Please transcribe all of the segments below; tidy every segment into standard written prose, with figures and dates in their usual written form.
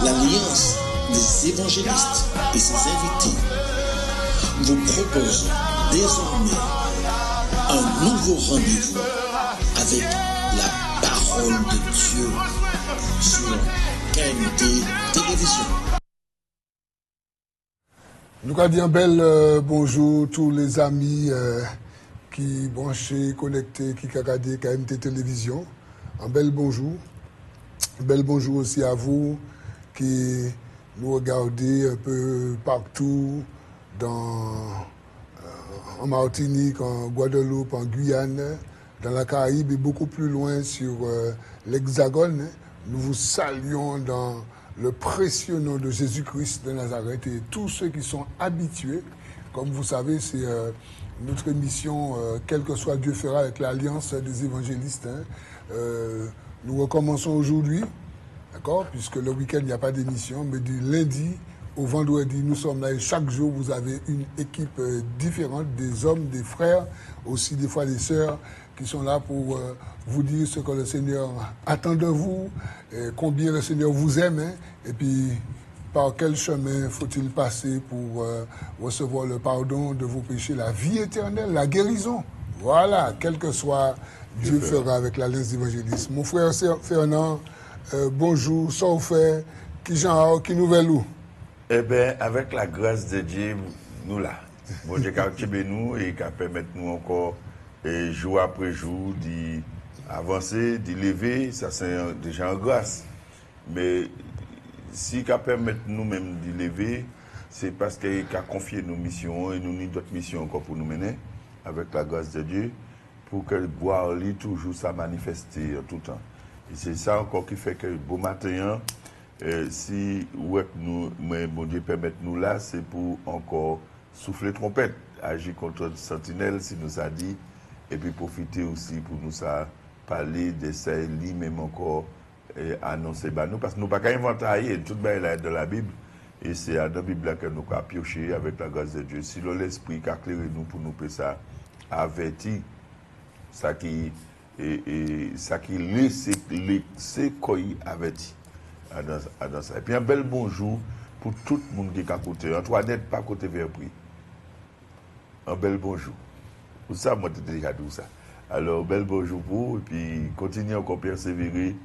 l'Alliance des évangélistes et ses invités vous propose désormais un nouveau rendez-vous avec la parole de Dieu sur KMT Télévision. Nous allons dire un bel bonjour tous les amis qui branchés, connectés, qui regardent KMT Télévision. Un bel bonjour. Un bel bonjour aussi à vous qui nous regardez un peu partout en Martinique, en Guadeloupe, en Guyane, dans la Caraïbe et beaucoup plus loin sur l'Hexagone. Nous vous saluons dans le précieux nom de Jésus-Christ de Nazareth et tous ceux qui sont habitués. Comme vous savez, c'est notre émission, quel que soit Dieu fera, avec l'Alliance des évangélistes. Nous recommençons aujourd'hui, d'accord, puisque le week-end, il n'y a pas d'émission, mais du lundi au vendredi, nous sommes là et chaque jour, vous avez une équipe différente, des hommes, des frères, aussi des fois des sœurs, qui sont là pour vous dire ce que le Seigneur attend de vous, combien le Seigneur vous aime, et puis par quel chemin faut-il passer pour recevoir le pardon de vos péchés, la vie éternelle, la guérison. Voilà, quel que soit Dieu fera avec l'Alliance d'évangélisme. Mon frère Fernand, bonjour, ça vous fait, qui genre, qui nouvelle où? Eh bien, avec la grâce de Dieu, nous là. Bon Dieu qui a nous et qui a permis nous encore, jour après jour, d'avancer, de lever, ça c'est déjà en grâce. Mais si qui a permis nous-mêmes de lever, c'est parce qu'il a confié nos missions et nous avons d'autres missions encore pour nous mener, avec la grâce de Dieu, pour que voir lui toujours ça manifester en tout temps. Et c'est ça encore qui fait que beau matin, si ouais, nous, mais bon Dieu permet nous là, c'est pour encore souffler trompette, agir contre le sentinelle, si nous a dit, et puis profiter aussi pour nous ça parler de ça, lui-même encore annoncer nous, parce que nous pas qu'à inventer tout est dans la Bible, et c'est dans la Bible que nous avons pioché avec la grâce de Dieu. Si l'Esprit qui a éclairé nous pour nous faire ça, averti, ça qui laisse quoi averti. Dans ça. Et puis un bel bonjour pour tout le monde qui est à côté. Antoinette, pas côté vers prix. Un bel bonjour. Pour ça, moi, je déjà dit ça. Alors, bel bonjour pour vous. Et puis, continuez encore à persévérer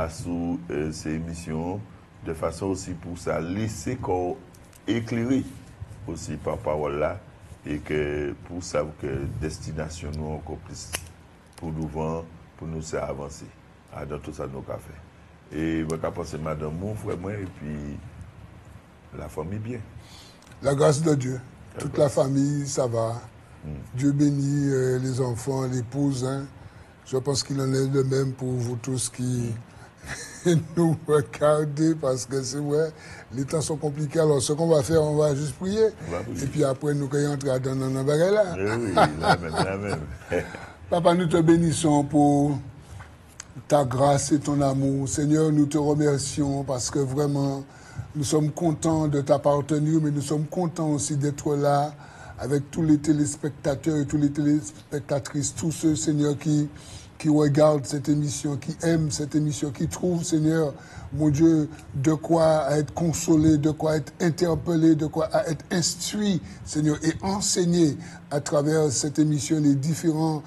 sous ces émissions, de façon aussi pour ça, laisser qu'on éclairer aussi par parole là. Et que pour ça, que destination nous encore plus pour nous vendre, pour nous faire avancer. Dans tout ça, nous avons fait. Et je vais penser madame, mon frère, moi, et puis la famille bien. La grâce de Dieu. Toute la famille, ça va. Dieu bénit les enfants, l'épouse. Hein. Je pense qu'il en est de même pour vous tous qui nous regardez, parce que c'est vrai, les temps sont compliqués. Alors, ce qu'on va faire, on va juste prier. Et puis après, nous allons entrer dans nos bagages là. Oui, la même. Papa, nous te bénissons pour ta grâce et ton amour. Seigneur, nous te remercions parce que vraiment, nous sommes contents de t'appartenir, mais nous sommes contents aussi d'être là avec tous les téléspectateurs et toutes les téléspectatrices, tous ceux, Seigneur, qui regardent cette émission, qui aiment cette émission, qui trouvent, Seigneur, mon Dieu, de quoi être consolé, de quoi être interpellé, de quoi être instruit, Seigneur, et enseigné à travers cette émission, les différents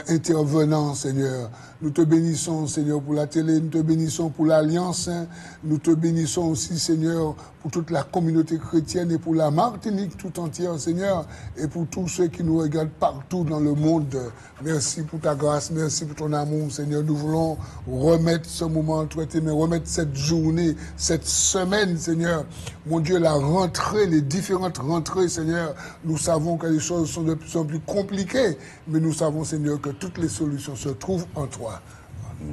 intervenants, Seigneur. Nous te bénissons, Seigneur, pour la télé, nous te bénissons pour l'Alliance, hein. Nous te bénissons aussi, Seigneur, pour toute la communauté chrétienne et pour la Martinique tout entière, Seigneur, et pour tous ceux qui nous regardent partout dans le monde. Merci pour ta grâce, merci pour ton amour, Seigneur. Nous voulons remettre ce moment entre tes mains, remettre cette journée, cette semaine, Seigneur. Mon Dieu, la rentrée, les différentes rentrées, Seigneur, nous savons que les choses sont de plus en plus compliquées, mais nous savons, Seigneur, que toutes les solutions se trouvent en toi.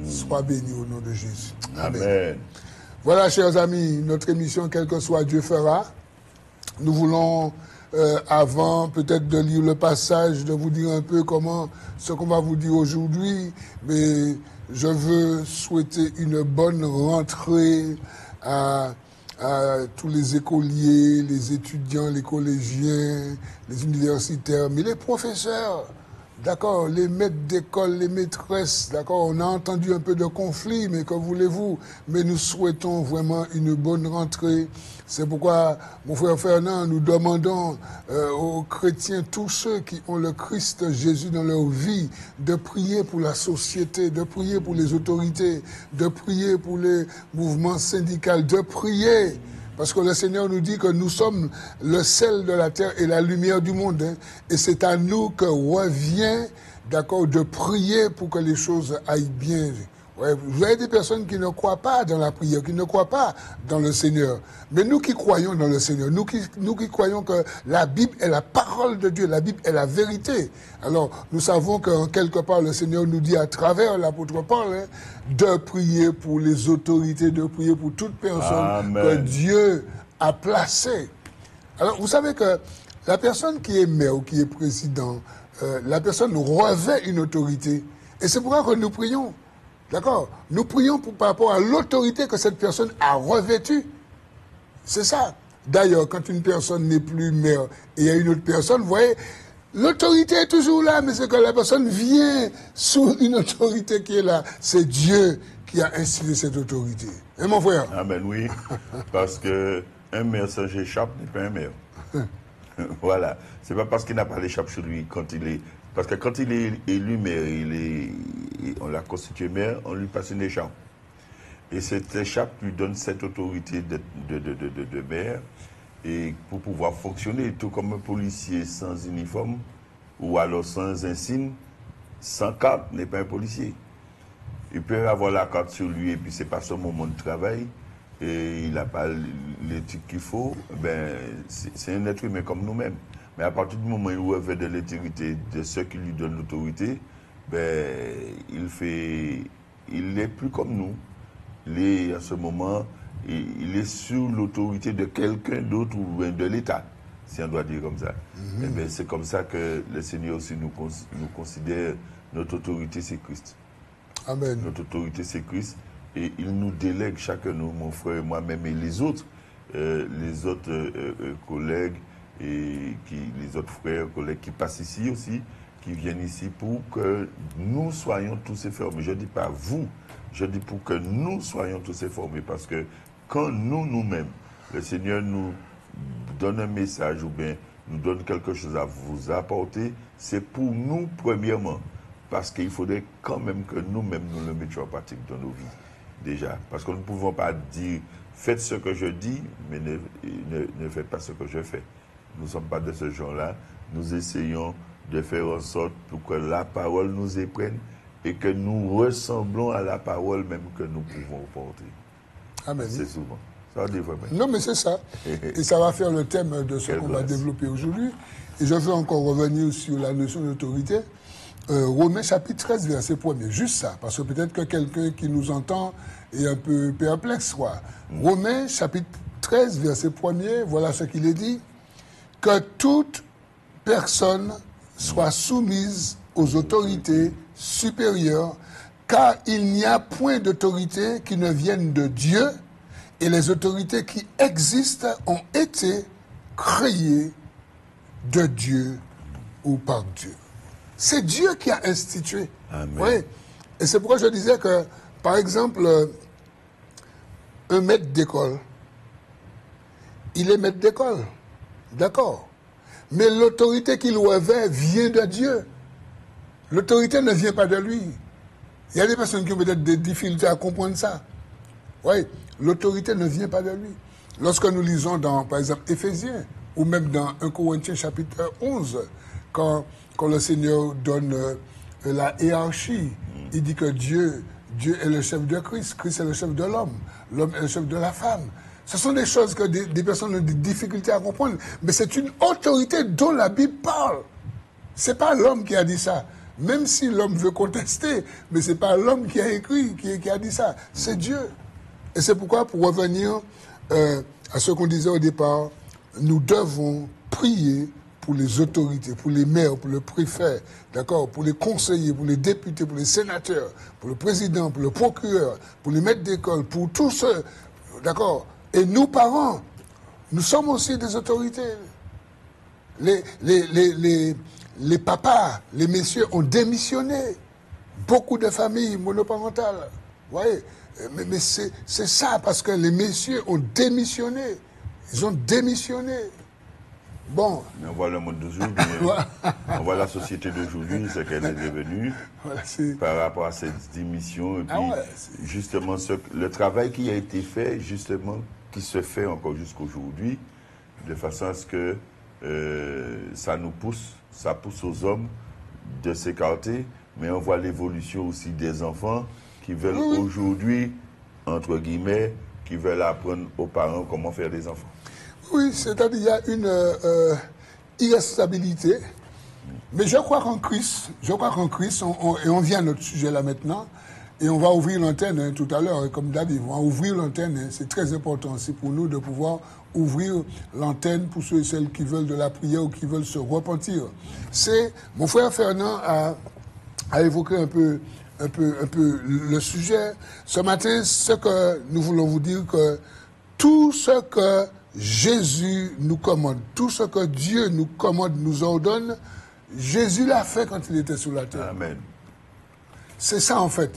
Sois béni au nom de Jésus. Amen. Voilà, chers amis, notre émission, quel que soit Dieu fera. Nous voulons, avant peut-être de lire le passage, de vous dire un peu ce qu'on va vous dire aujourd'hui, mais je veux souhaiter une bonne rentrée à tous les écoliers, les étudiants, les collégiens, les universitaires, mais les professeurs. d'accord, les maîtres d'école, les maîtresses, d'accord, on a entendu un peu de conflit, mais que voulez-vous? Mais nous souhaitons vraiment une bonne rentrée. C'est pourquoi, mon frère Fernand, nous demandons aux chrétiens, tous ceux qui ont le Christ Jésus dans leur vie, de prier pour la société, de prier pour les autorités, de prier pour les mouvements syndicaux, de prier. Parce que le Seigneur nous dit que nous sommes le sel de la terre et la lumière du monde. Hein, et c'est à nous que revient, d'accord, de prier pour que les choses aillent bien. Ouais, vous avez des personnes qui ne croient pas dans la prière, qui ne croient pas dans le Seigneur. Mais nous qui croyons dans le Seigneur, nous qui croyons que la Bible est la parole de Dieu, la Bible est la vérité. Alors, nous savons que quelque part, le Seigneur nous dit à travers l'apôtre Paul, hein, de prier pour les autorités, de prier pour toute personne que Dieu a placée. Alors, vous savez que la personne qui est maire ou qui est président, la personne revêt une autorité. Et c'est pourquoi que nous prions. D'accord? Nous prions par rapport à l'autorité que cette personne a revêtue. C'est ça. D'ailleurs, quand une personne n'est plus maire et il y a une autre personne, vous voyez, l'autorité est toujours là, mais c'est que la personne vient sous une autorité qui est là. C'est Dieu qui a institué cette autorité. Et mon frère? Amen, oui. Parce que un maire sans échappe n'est pas un maire. Voilà. C'est pas parce qu'il n'a pas l'échappe sur lui quand il est... Parce que quand il est élu maire, on l'a constitué maire, on lui passe une écharpe. Et cette écharpe lui donne cette autorité de maire et pour pouvoir fonctionner, tout comme un policier sans uniforme ou alors sans insigne, sans carte n'est pas un policier. Il peut avoir la carte sur lui et puis c'est pas son moment de travail et il n'a pas l'éthique qu'il faut, ben c'est un être humain comme nous-mêmes. Mais à partir du moment où il revêt de l'intégrité de ceux qui lui donnent l'autorité, ben, il n'est plus comme nous. À ce moment, il est sous l'autorité de quelqu'un d'autre ou de l'État, si on doit dire comme ça. Et ben, c'est comme ça que le Seigneur aussi nous considère, notre autorité c'est Christ. Amen. Notre autorité c'est Christ. Et il nous délègue chacun, nous, mon frère et moi-même, et les autres collègues, et les autres frères, collègues qui passent ici aussi, qui viennent ici pour que nous soyons tous formés. Je ne dis pas vous, je dis pour que nous soyons tous formés. Parce que quand nous-mêmes, le Seigneur nous donne un message ou bien nous donne quelque chose à vous apporter, c'est pour nous premièrement. Parce qu'il faudrait quand même que nous-mêmes nous le mettions en pratique dans nos vies. Déjà. Parce que nous ne pouvons pas dire faites ce que je dis, mais ne faites pas ce que je fais. Nous ne sommes pas de ce genre-là. Nous essayons de faire en sorte pour que la parole nous éprenne et que nous ressemblons à la parole même que nous pouvons porter. Amen. C'est souvent. Ça dit vraiment. Non, mais c'est ça. Et ça va faire le thème de ce qu'on va développer aujourd'hui. Et je veux encore revenir sur la notion d'autorité. Romains chapitre 13, verset 1er. Juste ça, parce que peut-être que quelqu'un qui nous entend est un peu perplexe. Quoi. Romains chapitre 13, verset 1er, voilà ce qu'il est dit. Que toute personne soit soumise aux autorités supérieures, car il n'y a point d'autorité qui ne vienne de Dieu, et les autorités qui existent ont été créées de Dieu ou par Dieu. C'est Dieu qui a institué. Amen. Oui. Et c'est pourquoi je disais que, par exemple, un maître d'école, il est maître d'école. D'accord. Mais l'autorité qu'il revêt vient de Dieu. L'autorité ne vient pas de lui. Il y a des personnes qui ont peut-être des difficultés à comprendre ça. Oui, l'autorité ne vient pas de lui. Lorsque nous lisons dans, par exemple, Éphésiens, ou même dans 1 Corinthiens chapitre 11, quand le Seigneur donne la hiérarchie, il dit que Dieu est le chef de Christ, Christ est le chef de l'homme est le chef de la femme. Ce sont des choses que des personnes ont des difficultés à comprendre, mais c'est une autorité dont la Bible parle. Ce n'est pas l'homme qui a dit ça, même si l'homme veut contester, mais ce n'est pas l'homme qui a écrit, qui a dit ça, c'est Dieu. Et c'est pourquoi, pour revenir à ce qu'on disait au départ, nous devons prier pour les autorités, pour les maires, pour le préfet, d'accord, pour les conseillers, pour les députés, pour les sénateurs, pour le président, pour le procureur, pour les maîtres d'école, pour tous ceux, d'accord. Et nous, parents, nous sommes aussi des autorités. Les les papas, les messieurs ont démissionné. Beaucoup de familles monoparentales. Vous voyez, mais c'est ça, parce que les messieurs ont démissionné. Ils ont démissionné. Bon. Mais on voit le monde d'aujourd'hui, on voit la société d'aujourd'hui, ce qu'elle est devenue, voilà, par rapport à cette démission. Et puis, justement, le travail qui a été fait, justement, qui se fait encore jusqu'aujourd'hui, de façon à ce que ça pousse aux hommes de s'écarter, mais on voit l'évolution aussi des enfants qui veulent aujourd'hui, entre guillemets, qui veulent apprendre aux parents comment faire des enfants. Oui, c'est-à-dire qu'il y a une irresponsabilité. Mais je crois qu'en Christ, et on vient à notre sujet là maintenant, et on va ouvrir l'antenne tout à l'heure, comme David, on va ouvrir l'antenne, c'est très important aussi pour nous de pouvoir ouvrir l'antenne pour ceux et celles qui veulent de la prière ou qui veulent se repentir. Mon frère Fernand a évoqué un peu le sujet. Ce matin, ce que nous voulons vous dire, que tout ce que Jésus nous commande, tout ce que Dieu nous commande, nous ordonne, Jésus l'a fait quand il était sur la terre. Amen. C'est ça en fait.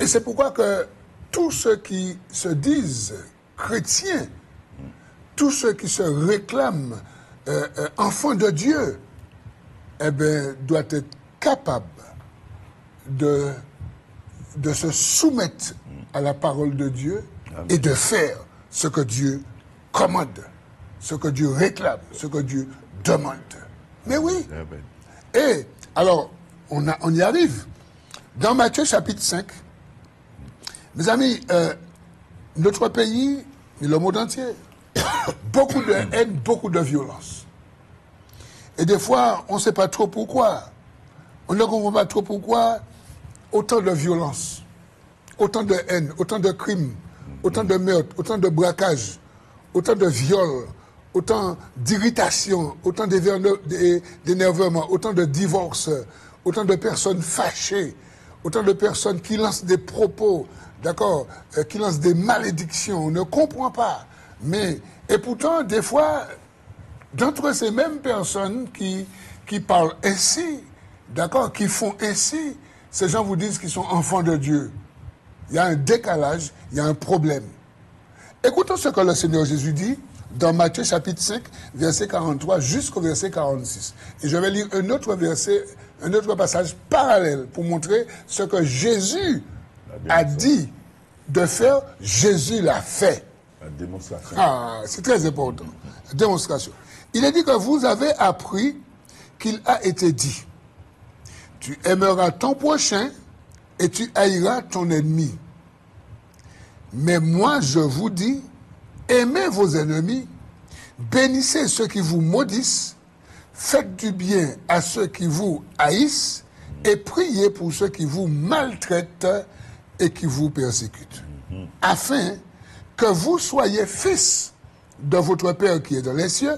Et c'est pourquoi que tous ceux qui se disent chrétiens, tous ceux qui se réclament enfants de Dieu, eh bien, doivent être capables de se soumettre à la parole de Dieu. Amen. Et de faire ce que Dieu commande, ce que Dieu réclame, ce que Dieu demande. Mais oui. Amen. Et alors, on y arrive. Dans Matthieu chapitre 5, mes amis, notre pays, et le monde entier, beaucoup de haine, beaucoup de violence. Et des fois, on ne sait pas trop pourquoi. On ne comprend pas trop pourquoi autant de violence, autant de haine, autant de crimes, autant de meurtres, autant de braquages, autant de viols, autant d'irritation, autant d'énervement, autant de divorces, autant de personnes fâchées, autant de personnes qui lancent des propos, d'accord, qui lancent des malédictions. On ne comprend pas. Et pourtant, des fois, d'entre ces mêmes personnes qui parlent ainsi, d'accord, qui font ainsi, ces gens vous disent qu'ils sont enfants de Dieu. Il y a un décalage, il y a un problème. Écoutons ce que le Seigneur Jésus dit dans Matthieu chapitre 5, verset 43 jusqu'au verset 46. Et je vais lire un autre verset, un autre passage parallèle pour montrer ce que Jésus a dit de faire. Jésus l'a fait. La démonstration. Ah, c'est très important. La démonstration. Il est dit que vous avez appris qu'il a été dit: tu aimeras ton prochain et tu haïras ton ennemi. Mais moi, je vous dis, aimez vos ennemis, bénissez ceux qui vous maudissent, faites du bien à ceux qui vous haïssent et priez pour ceux qui vous maltraitent et qui vous persécutent, afin que vous soyez fils de votre Père qui est dans les cieux,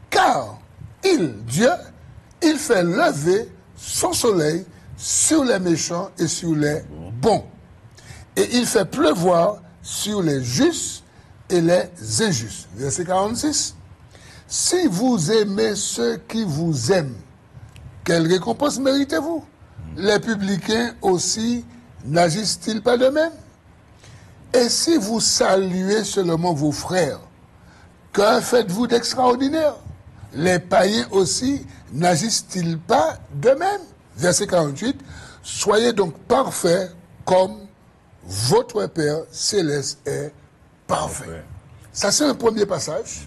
car Dieu, il fait lever son soleil sur les méchants et sur les bons. Et il fait pleuvoir sur les justes et les injustes. Verset 46. Si vous aimez ceux qui vous aiment, quelle récompense méritez-vous? Les publicains aussi n'agissent-ils pas de même? Et si vous saluez seulement vos frères, que faites-vous d'extraordinaire? Les païens aussi n'agissent-ils pas de même? Verset 48. Soyez donc parfaits comme votre Père céleste est parfait. Ça, c'est un premier passage.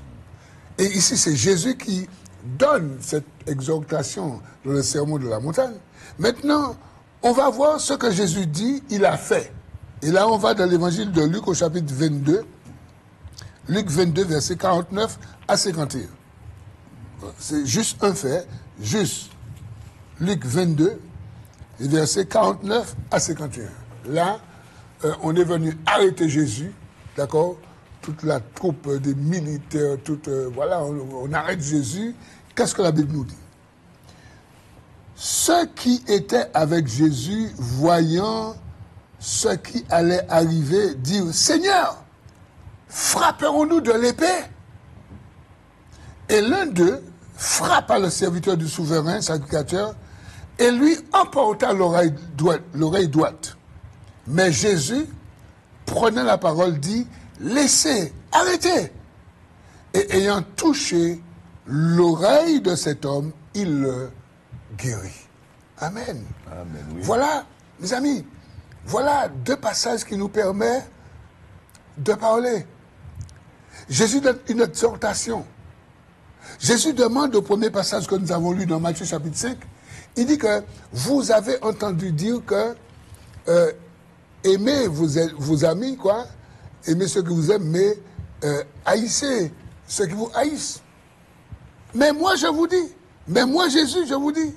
Et ici, c'est Jésus qui donne cette exhortation dans le sermon de la montagne. Maintenant, on va voir ce que Jésus dit, il a fait. Et là, on va dans l'évangile de Luc au chapitre 22. Luc 22, verset 49 à 51. C'est juste un fait, juste Luc 22, verset 49 à 51. Là, on est venu arrêter Jésus, d'accord? Toute la troupe des militaires, voilà, on arrête Jésus. Qu'est-ce que la Bible nous dit? Ceux qui étaient avec Jésus, voyant ce qui allait arriver, dirent: Seigneur, frapperons-nous de l'épée? Et l'un d'eux, frappa le serviteur du souverain, sacrificateur, et lui emporta l'oreille droite. Mais Jésus, prenant la parole, dit, laissez, arrêtez. Et ayant touché l'oreille de cet homme, il le guérit. Amen. Amen, oui. Voilà, mes amis, voilà 2 passages qui nous permettent de parler. Jésus donne une exhortation. Jésus demande au premier passage que nous avons lu dans Matthieu chapitre 5, il dit que vous avez entendu dire que aimez vos amis, quoi, aimez ceux que vous aiment, mais haïssez ceux qui vous haïssent. Mais moi je vous dis, mais moi Jésus je vous dis,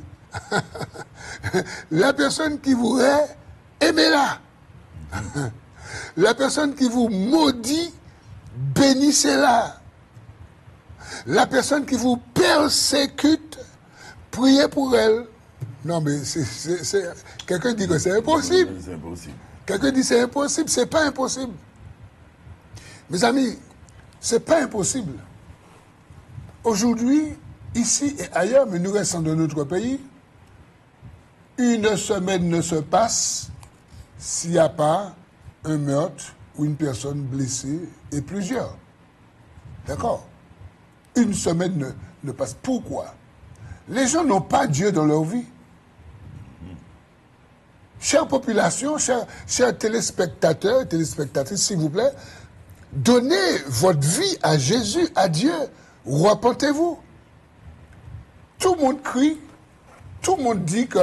la personne qui vous hait, aimez-la. La personne qui vous maudit, bénissez-la. La personne qui vous persécute, priez pour elle. Non, mais quelqu'un dit que c'est impossible. C'est impossible. Quelqu'un dit c'est impossible. C'est pas impossible. Mes amis, c'est pas impossible. Aujourd'hui, ici et ailleurs, mais nous restons dans notre pays, une semaine ne se passe s'il n'y a pas un meurtre ou une personne blessée et plusieurs. D'accord? Une semaine ne passe. Pourquoi? Les gens n'ont pas Dieu dans leur vie. Chère population, chers téléspectateurs et téléspectatrices, s'il vous plaît, donnez votre vie à Jésus, à Dieu. Repentez-vous. Tout le monde crie, tout le monde dit que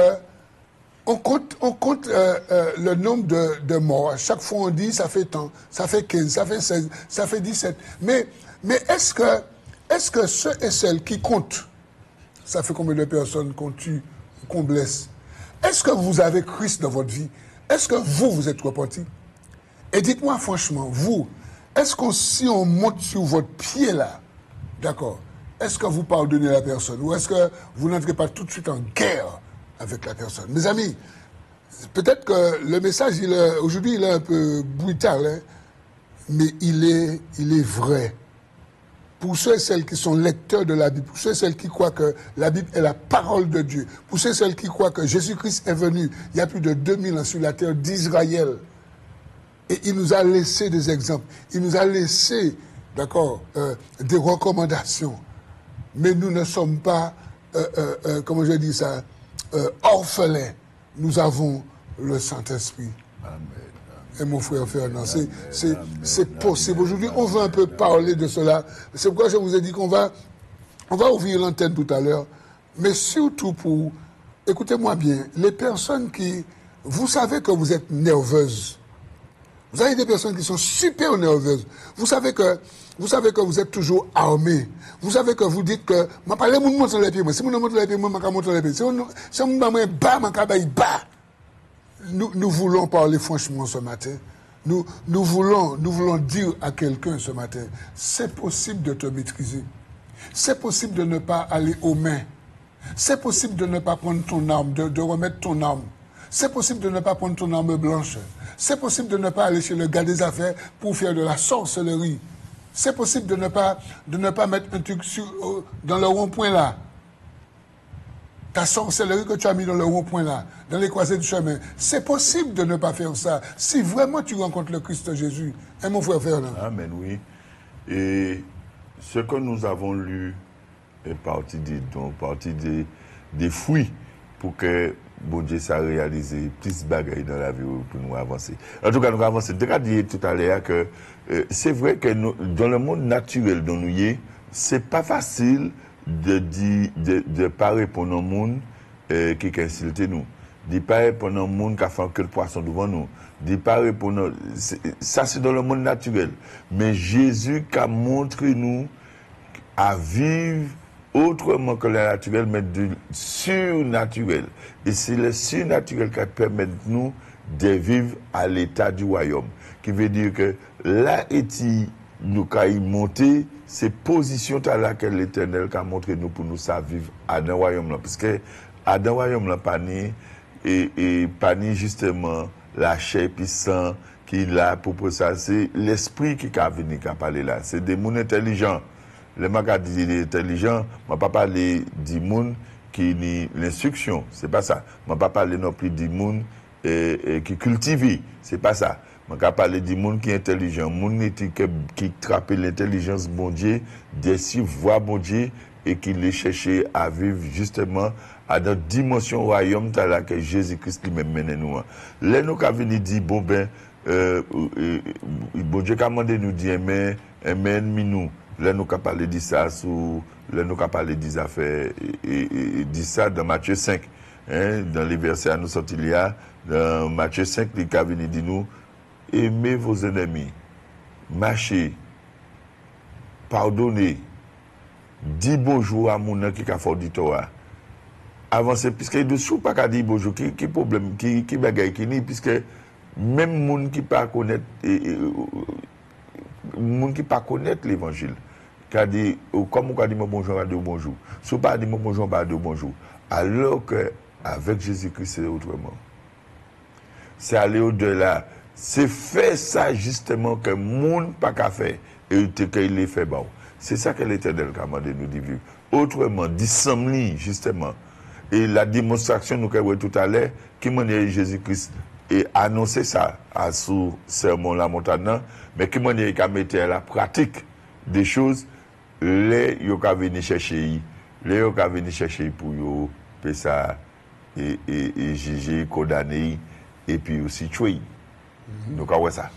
on compte le nombre de morts. À chaque fois on dit ça fait tant, ça fait 15, ça fait 16, ça fait 17. Mais est-ce que ceux et celles qui comptent, ça fait combien de personnes qu'on tue, qu'on blesse? Est-ce que vous avez Christ dans votre vie? Est-ce que vous êtes repenti? Et dites-moi franchement, vous, est-ce que si on monte sur votre pied là, d'accord, est-ce que vous pardonnez la personne? Ou est-ce que vous n'entrez pas tout de suite en guerre avec la personne? Mes amis, peut-être que le message, aujourd'hui, il est un peu brutal, hein, mais il est vrai. Pour ceux et celles qui sont lecteurs de la Bible, pour ceux et celles qui croient que la Bible est la parole de Dieu, pour ceux et celles qui croient que Jésus-Christ est venu il y a plus de 2000 ans sur la terre d'Israël, et il nous a laissé des exemples, il nous a laissé, d'accord, des recommandations, mais nous ne sommes pas, comment je dis ça, orphelins. Nous avons le Saint-Esprit. Amen. Et mon frère Fernand, c'est possible. Aujourd'hui, on veut un peu parler de cela. C'est pourquoi je vous ai dit qu'on va ouvrir l'antenne tout à l'heure. Mais surtout pour, écoutez-moi bien, les personnes qui, vous savez que vous êtes nerveuses. Vous avez des personnes qui sont super nerveuses. Vous savez que vous êtes toujours armés. Vous savez que vous dites que, je ne parle pas de monter les pieds. Si je monte les pieds, je vais monter les pieds. Si je me bats, je vais bas. Nous voulons parler franchement ce matin. Nous voulons dire à quelqu'un ce matin, c'est possible de te maîtriser. C'est possible de ne pas aller aux mains. C'est possible de ne pas prendre ton arme, de remettre ton arme. C'est possible de ne pas prendre ton arme blanche. C'est possible de ne pas aller chez le gars des affaires pour faire de la sorcellerie. C'est possible de ne pas mettre un truc dans le rond-point là. Ta sorcellerie que tu as mis dans le rond-point là, dans les croisées du chemin. C'est possible de ne pas faire ça. Si vraiment tu rencontres le Christ Jésus. Et mon frère Fernand. Amen, oui. Et ce que nous avons lu est parti des fruits pour que bon Dieu ça réalise plus de bagailles dans la vie pour nous avancer. En tout cas, nous avancer. Déjà dit tout à l'heure que c'est vrai que dans le monde naturel dont nous y est, c'est pas facile de pas répondre au monde qui insulte nous. De pas répondre au monde qui a fait que le poisson devant nous. De pas répondre. Ça, c'est dans le monde naturel. Mais Jésus qui a montré nous à vivre autrement que le naturel, mais du surnaturel. Et c'est le surnaturel qui permet nous de vivre à l'état du royaume. Qui veut dire que là, nous avons monté, c'est position à laquelle l'Éternel a montré nous pour nous vivre à dans le royaume. Parce que à dans le royaume, pas ni et pas ni justement la chair et sang qui est là pour ça. C'est l'esprit qui a venu qui a parlé là. C'est des gens intelligents. Les magas dit intelligent, je ne pas parler du monde qui ni l'instruction, c'est pas ça. Je ne pas parler non plus du monde qui cultive, c'est pas ça. Je ne parler du monde qui est intelligent, monde qui trappe l'intelligence bon Dieu, des voix bon Dieu et qui les chercher à vivre justement à notre dimension royaume là que Jésus-Christ lui-même mène nous. Là nous qu'a venu dire bon ben bon Dieu qu'a demandé nous dire mais ennemi nous. Là nous qu'a parlé de ça sous là nous qu'a parlé des affaires et dit ça dans Matthieu 5 hein, dans les versets à nous sortir il y a dans Matthieu 5 il qu'a venu dire nous aimez vos ennemis, marchez, pardonnez, dis bonjour à mon qui a fait du Torah. Avancez, puisque de sous pas qu'à dire bonjour, qui problème, qui bagaille, qui ni, puisque même moun qui pas connaître, moun qui pas connaître l'évangile, qu'a dit, comme on a dit bonjour, à dire bonjour. Si on pas dit bonjour, pas dire bonjour. Alors que, avec Jésus-Christ, c'est autrement. C'est aller au-delà. C'est faire ça justement que monde pas qu'à faire et qu'il les fait bon. C'est ça que l'Éternel a demandé nous de vivre. Autrement, dissembler justement. Et la démonstration nous avons tout à l'heure, qui m'a dit Jésus-Christ et annoncé ça à sous sermon la montagne, mais qui m'a dit qu'à mettre à la pratique des choses, les yo ka venir chercher, les yo ka venir chercher pour yo faire ça et juger, condamner et puis aussi tuer. Nous avons ça.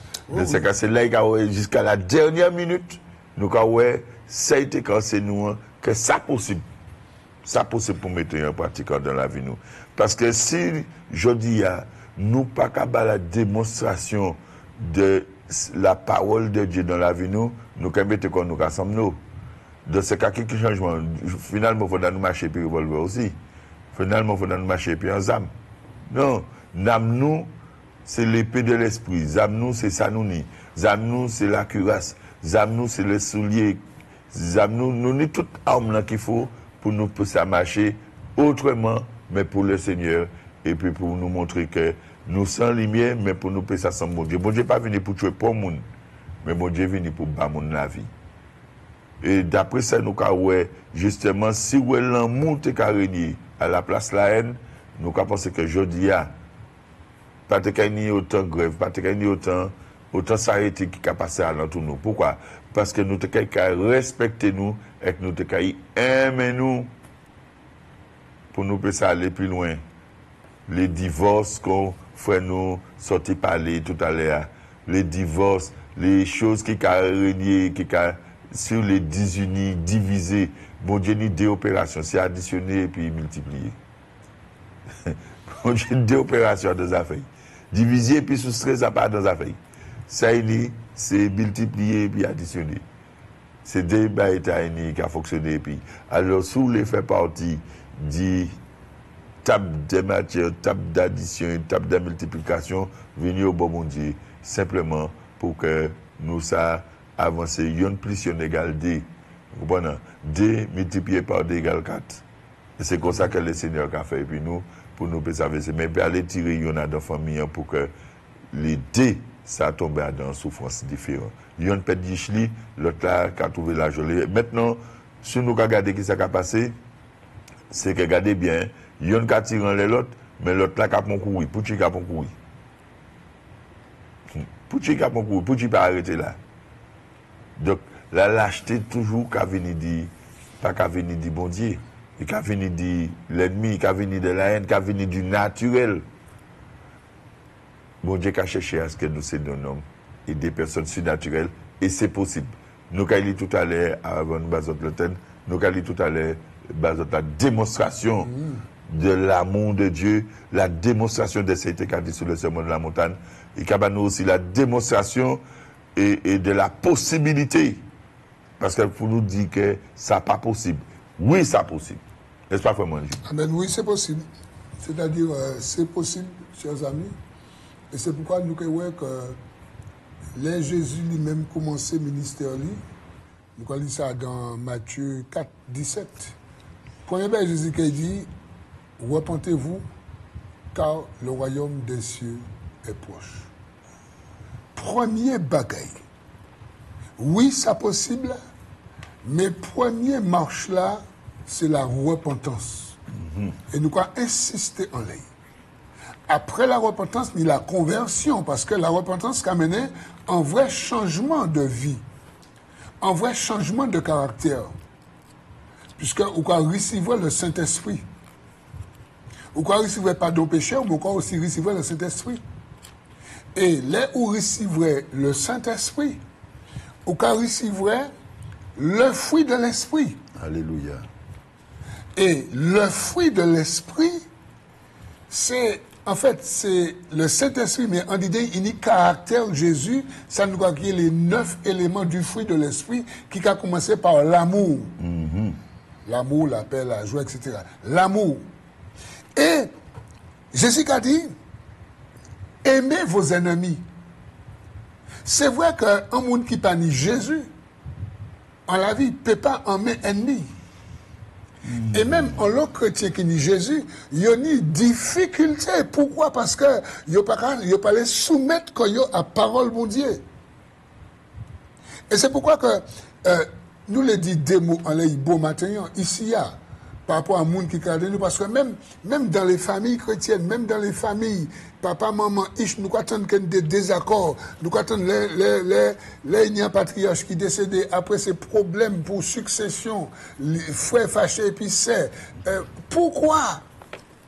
C'est là jusqu'à la dernière minute, nous avons ça a été quand c'est nous que ça possible. Ça possible pour mettre en pratique dans la vie nous. Parce que si je dis nous pas capable la démonstration de la parole de Dieu dans la vie nous qu'à mettre quand nous rassemblons nous. Dans ce cas quelques changements, finalement il faut nous marcher puis revolver aussi. Finalement il faut nous marcher puis en zam. Non, nam nous c'est l'épée de l'esprit. Zam nous c'est sanouni. Zam nous c'est la cuirasse. Zam nous c'est les souliers. Zam nous ni toute arme qu'il faut pour nous pousser à marcher autrement, mais pour le Seigneur, et puis pour nous montrer que nous sommes lumière, mais pour nous pousser à son bon Dieu. Bon Dieu n'est pas venu pour tuer pour le monde, mais bon Dieu est venu pour battre la vie. Et d'après ça, nous avons justement, si vous avez l'amour qui a régné à la place de la haine, nous avons pensé que jeudi, pas de autant de grève, pas de autant s'arrêter qui a passé à l'entour nous. Pourquoi? Parce que nous avons respecté nous et que nous avons aimé nous pour nous pousser à aller plus loin. Les divorces qu'on fait nous sortir parler tout à l'heure, les divorces, les choses qui ont régné, qui ont sur les 10 unis, divisés, bon Dieu, ni deux opérations, c'est additionner et puis multiplier. Bon Dieu, deux opérations dans les affaires. Diviser et puis soustraire ça part dans les affaires. Ça, c'est multiplier et puis additionner. C'est des bâtiments qui a fonctionné. Puis. Alors, si vous les faites partie du table de matière, table d'addition, table de multiplication, venez au bon Dieu, simplement pour que nous ça avance. Yon plus yon égale D. Vous comprenez? D multiplié par D égale 4. Et c'est comme ça que le Seigneur a fait. Et puis nous, pour nous avancer. Mais puis aller tirer yon dans la famille pour que les D ça tombe dans une souffrance différente. Yon peut dire l'autre là qui a trouvé la jolie. Maintenant, si nous regardons ce qui s'est passé, c'est que regardez bien, yon qui a tiré l'autre, mais l'autre là qui a pas couru, pour qui a pas couru. Pour qui a pas couru, pour qui pas arrêter là. Donc la lâcheté toujours qu'a venir dire pas qu'a venir dire bon Dieu, et qu'a venir dire l'ennemi, qu'a venir de la haine, qu'a venir du naturel. Bon Dieu a cherché à ce que nous soyons des hommes et des personnes surnaturelles, et c'est possible. Nous avons dit tout à l'heure, avant nous basons le thème, nous avons dit tout à l'heure, la démonstration de l'amour de Dieu, la démonstration de ce qu'a dit sur le sermon de la montagne, et qu'il y a aussi la démonstration et de la possibilité. Parce que pour nous dire que ça n'est pas possible. Oui, c'est possible. N'est-ce pas, Frère Manji? Amen, oui, c'est possible. C'est-à-dire, c'est possible, chers amis. Et c'est pourquoi nous voyons que là, Jésus lui-même commençait le ministère. Nous avons lu ça dans Matthieu 4, 17. Premièrement, Jésus qui dit, repentez-vous, car le royaume des cieux est proche. Premier bagaille. Oui, c'est possible, Mais première marche là, c'est la repentance. Et nous allons insister en l'air. Après la repentance, il y a la conversion, parce que la repentance a mené un vrai changement de vie, un vrai changement de caractère. Puisque vous pouvez recevoir le Saint-Esprit. Vous pouvez recevoir pardon péché, mais vous pouvez aussi recevoir le Saint-Esprit. Et là où vous recevrez le Saint-Esprit, vous pouvez recevoir le fruit de l'Esprit. Alléluia. Et le fruit de l'Esprit, c'est, en fait, c'est le Saint-Esprit, mais en disant, il y a caractère de Jésus, ça nous a créé les 9 éléments du fruit de l'Esprit, qui a commencé par l'amour. L'amour, la paix, la joie, etc. L'amour. Et Jésus a dit, aimez vos ennemis. C'est vrai qu'un monde qui pas ni Jésus, en la vie, ne peut pas aimer ennemi. Et même en l'autre chrétien qui nie Jésus, il y a une difficulté. Pourquoi? Parce que il n'y a pas les soumettre à la parole de Dieu. Et c'est pourquoi que nous les dit des mots en l'air beau matin, ici, par rapport à monde qui regarde nous, parce que même dans les familles chrétiennes, même dans les familles, papa, maman, nous attendons des désaccords, nous attendons les patriarches qui décédaient après ces problèmes pour succession, les frères fâchés et puis c'est. Pourquoi?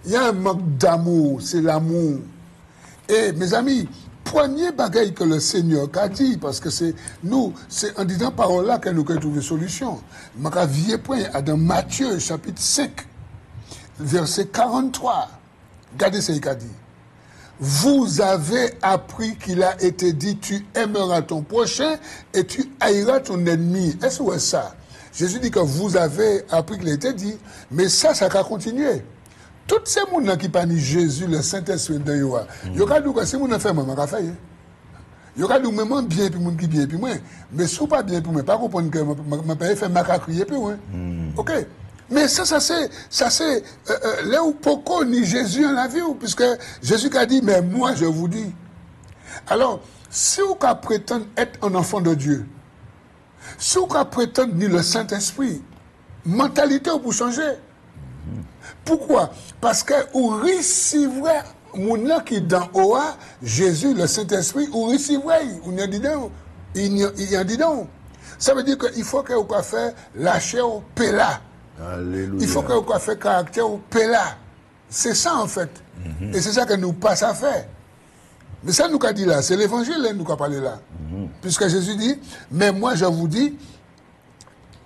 Il y a un manque d'amour, c'est l'amour. Et mes amis, premier bagaille que le Seigneur a dit, parce que c'est nous, c'est en disant parole là que nous avons trouvé solution. Je vais point dans Matthieu chapitre 5, verset 43. Regardez ce qu'il a dit. Vous avez appris qu'il a été dit, tu aimeras ton prochain et tu haïras ton ennemi. Est-ce que c'est ça? Jésus dit que vous avez appris qu'il a été dit, mais ça va continuer. Tous ces gens qui parlent Jésus, le Saint-Esprit de Yoa, il y a des gens qui ont fait, moi, je fait. Il y a des gens qui bien, puis gens qui bien, puis moi. Mais si pas bien pour moi, pas comprendre que je peux faire ma crier, puis moi. OK? Mais ça c'est là où pourquoi ni Jésus en la vie, puisque Jésus a dit, mais moi je vous dis. Alors, si vous prétendez être un enfant de Dieu, si vous prétendez ni le Saint-Esprit, mentalité pour changer. Pourquoi? Parce que vous recevrez mon qui dans Oa, Jésus, le Saint-Esprit, vous recevrez, vous y dit donc. Il y a dit donc. Ça veut dire qu'il faut que vous fassiez lâcher au péla. Alléluia. Il faut que vous fassiez caractère au péla. C'est ça en fait. Et c'est ça que nous passons à faire. Mais ça nous a dit là, c'est l'évangile qui nous a parlé là. Puisque Jésus dit, mais moi je vous dis,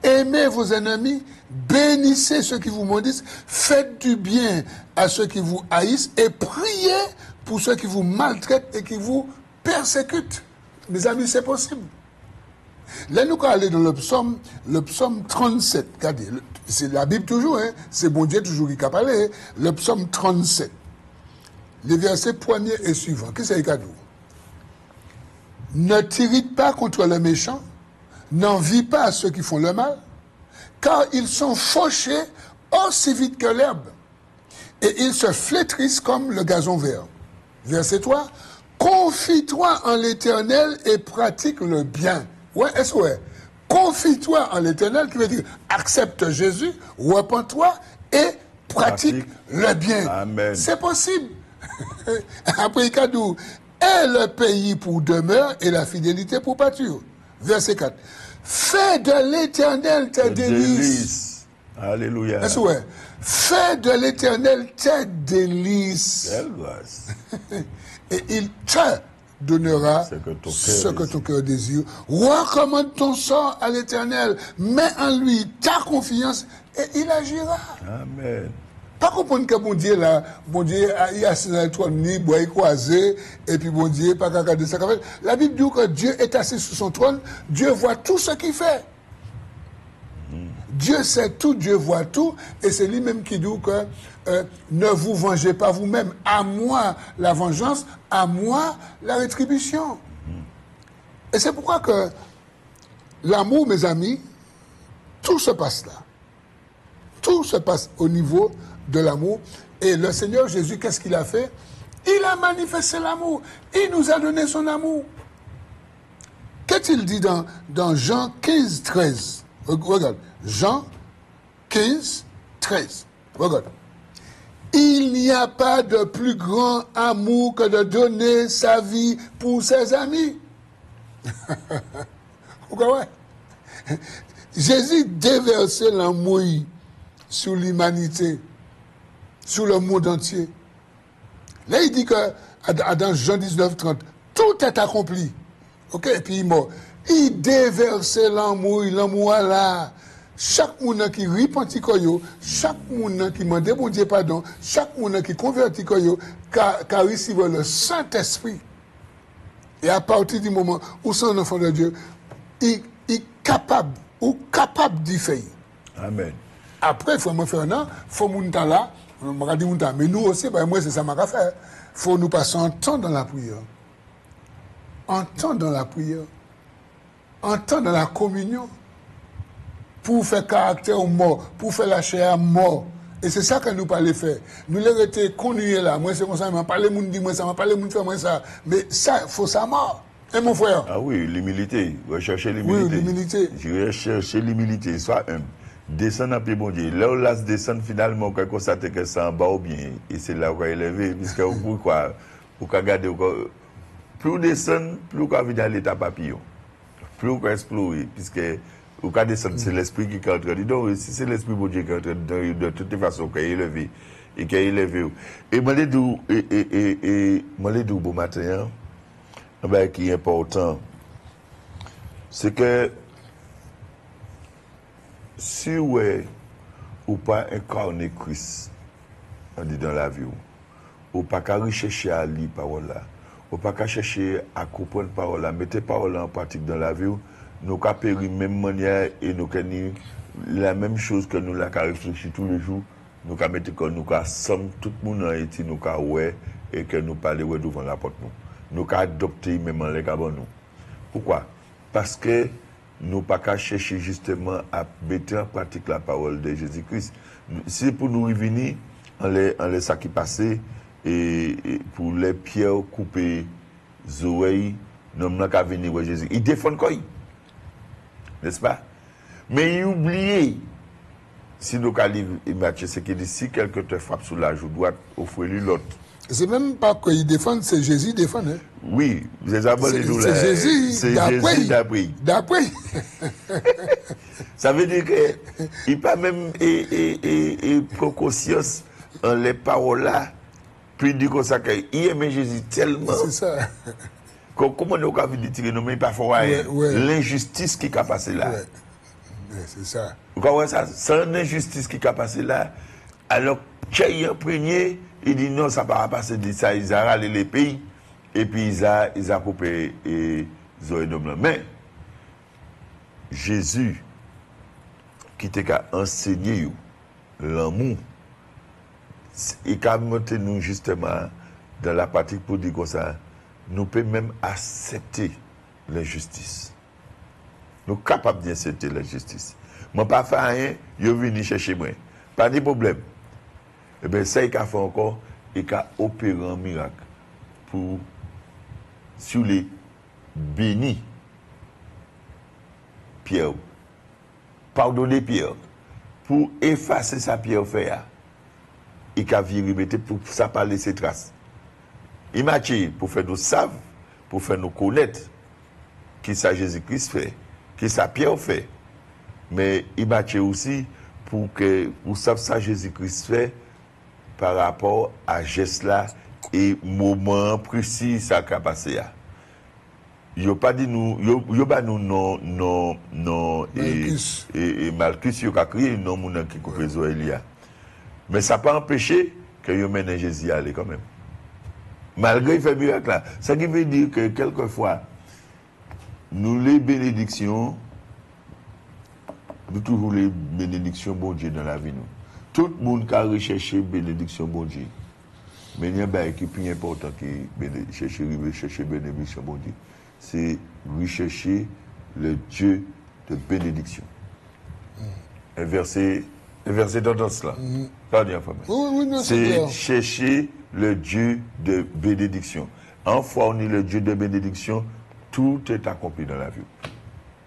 aimez vos ennemis, bénissez ceux qui vous maudissent, faites du bien à ceux qui vous haïssent et priez pour ceux qui vous maltraitent et qui vous persécutent. Mes amis, c'est possible. Là, nous allons aller dans le psaume 37. Regardez, c'est la Bible toujours, hein, c'est bon Dieu toujours qui a parlé. Le psaume 37. Les versets premiers et suivants. Qu'est-ce que c'est qu'il Ne t'irrite pas contre le méchant, n'envie pas à ceux qui font le mal, car ils sont fauchés aussi vite que l'herbe, et ils se flétrissent comme le gazon vert. Verset 3. Confie-toi en l'Éternel et pratique le bien. Ouais, est-ce que ouais? Confie-toi en l'Éternel, qui veut dire accepte Jésus, repens-toi et pratique le bien. Amen. C'est possible. Après, il a dit, et le pays pour demeure et la fidélité pour pâture. Verset 4. Fais de l'Éternel tes délices. Alléluia. Est-ce que ouais? Fais de l'Éternel tes délices. Quelle grâce. Et il te donnera ce que ton cœur désire. Recommande ton sort à l'Éternel. Mets en lui ta confiance et il agira. Amen. Pas comprendre que bon Dieu là, bon Dieu, il a assis dans le trône, ni bois croisé, et puis bon Dieu, pas qu'à regarder ça. La Bible dit que Dieu est assis sur son trône, Dieu voit tout ce qu'il fait. Dieu sait tout, Dieu voit tout, et c'est lui-même qui dit que ne vous vengez pas vous-même, à moi la vengeance, à moi la rétribution. Et c'est pourquoi que l'amour, mes amis, tout se passe là. Tout se passe au niveau de l'amour. Et le Seigneur Jésus, qu'est-ce qu'il a fait? Il a manifesté l'amour. Il nous a donné son amour. Qu'est-il dit dans Jean 15, 13? Regarde. Jean 15, 13. Regarde. Il n'y a pas de plus grand amour que de donner sa vie pour ses amis. Vous comprenez? Jésus déversait l'amour sur l'humanité, sur le monde entier. Là, il dit que, dans Jean 19, 30, tout est accompli. Ok? Et puis il est mort. Il déversait l'amour là. Chaque monde qui repentit, chaque monde qui demande bon Dieu pardon, chaque monde qui convertit, qui a reçu le Saint-Esprit. Et à partir du moment où c'est un enfant de Dieu, il est capable d'y faire. Amen. Après, il faut me faire un faut monter là, mais nous aussi, moi c'est ça que je faire. Il faut nous passer un temps dans la prière. Un temps dans la prière. Un temps dans la communion. Pour faire caractère mort, pour faire la chair mort. Et c'est ça que nous parlons faire. Nous l'avons été connués là. Moi, c'est comme ça, je parle moun dit moi ça, je parle moun faire moi ça. Mais ça, il faut ça mort. Et mon frère? Ah oui, l'humilité. Rechercher l'humilité. Oui, l'humilité. Je recherche l'humilité. Soit humble. Descendre un peu, bon Dieu. Là où là se descendre finalement, on constate que c'est en bas ou bien. Et c'est là où on va élever. Puisque vous quoi, vous regardez, plus on descend, plus on va venir à l'état papillon. Plus on va explorer. Puisque au cas de ça, c'est l'esprit qui est en train de dire. Donc, si c'est l'esprit de Dieu qui est en train de dire, de toute façon, qu'il est élevé. Et qu'il est élevé. Et moi, je dis, bon matin, qui est important, c'est que si ou pas incarner Christ, on dit dans la vie, ou pas qu'à rechercher à lire parole là, ou pas qu'à chercher à comprendre parole là, mettez parole en pratique dans la vie, nous avons péri de même manière et nous avons la même chose que nous avons réfléchi tous les jours. Nous avons mis que nous avons somme tout le monde en été, nous avons ouais et que nous parlons devant la porte. Nous avons adopté même les gabons. Pourquoi? Parce que nous n'avons pas chercher justement à mettre en pratique la parole de Jésus-Christ. C'est pour nous revenir en les ça qui passait et pour les pierres couper les oreilles, nous n'avons pas venir voir Jésus. Ils défendent quoi? N'est-ce pas? Mais il oublie, si nous avons Matthieu, c'est qu'il dit, si quelqu'un te frappe sur la joue droite, offre-lui l'autre. C'est même pas qu'il défend, c'est Jésus défend. Hein? Oui, c'est Jésus d'après. D'après. Ça veut dire qu'il n'y a pas même conscience en les paroles là, puis il dit comme ça qu'il aime Jésus tellement. C'est ça. Comment nous avons dit tirer nous, mais pas fort l'injustice qui a passé là. Ouais, c'est ça. Vous comprenez ça? C'est une injustice qui a passé là. Alors, qu'il a imprégné, il dit non, ça ne va pas passer de ça. Ils ont râlé les pays et puis ils ont coupé les oreilles d'homme. Mais, Jésus, qui t'a enseigné l'amour, il a monté nous justement dans la pratique pour dire comme ça. Nous pouvons même accepter l'injustice. Nous sommes capables d'accepter l'injustice. Je ne pas faire rien, je viens chercher moi. Pas de problème. Eh bien, ça, il a fait encore, il a opéré un miracle pour, sur les bénis, Pierre, pardonner Pierre, pour effacer sa pierre fait. Il a viré, pour ça pas laisser traces. Il m'a dit pour faire nous savoir, pour faire nous connaître qui ça Jésus-Christ fait, qui ça Pierre fait. Mais il m'a dit aussi pour savoir ça Jésus-Christ fait par rapport à geste là et moment précis ça qui a passé. Il n'a pas dit nous, il pas nous non et Malchus il a crié non mon qui coupe les oreilles. Mais ça n'a pas empêché que il mène Jésus à aller quand même. Malgré il fait miracle là. Ça qui veut dire que quelquefois, nous les bénédictions, nous toujours les bénédictions bon Dieu dans la vie. Nous. Tout le monde qui a recherché bénédiction bon Dieu. Mais il y a un truc qui est plus important que chercher bénédiction bon Dieu. C'est rechercher le Dieu de bénédiction. Un verset tendance là. C'est chercher le Dieu de bénédiction. En fois on est le Dieu de bénédiction, tout est accompli dans la vie.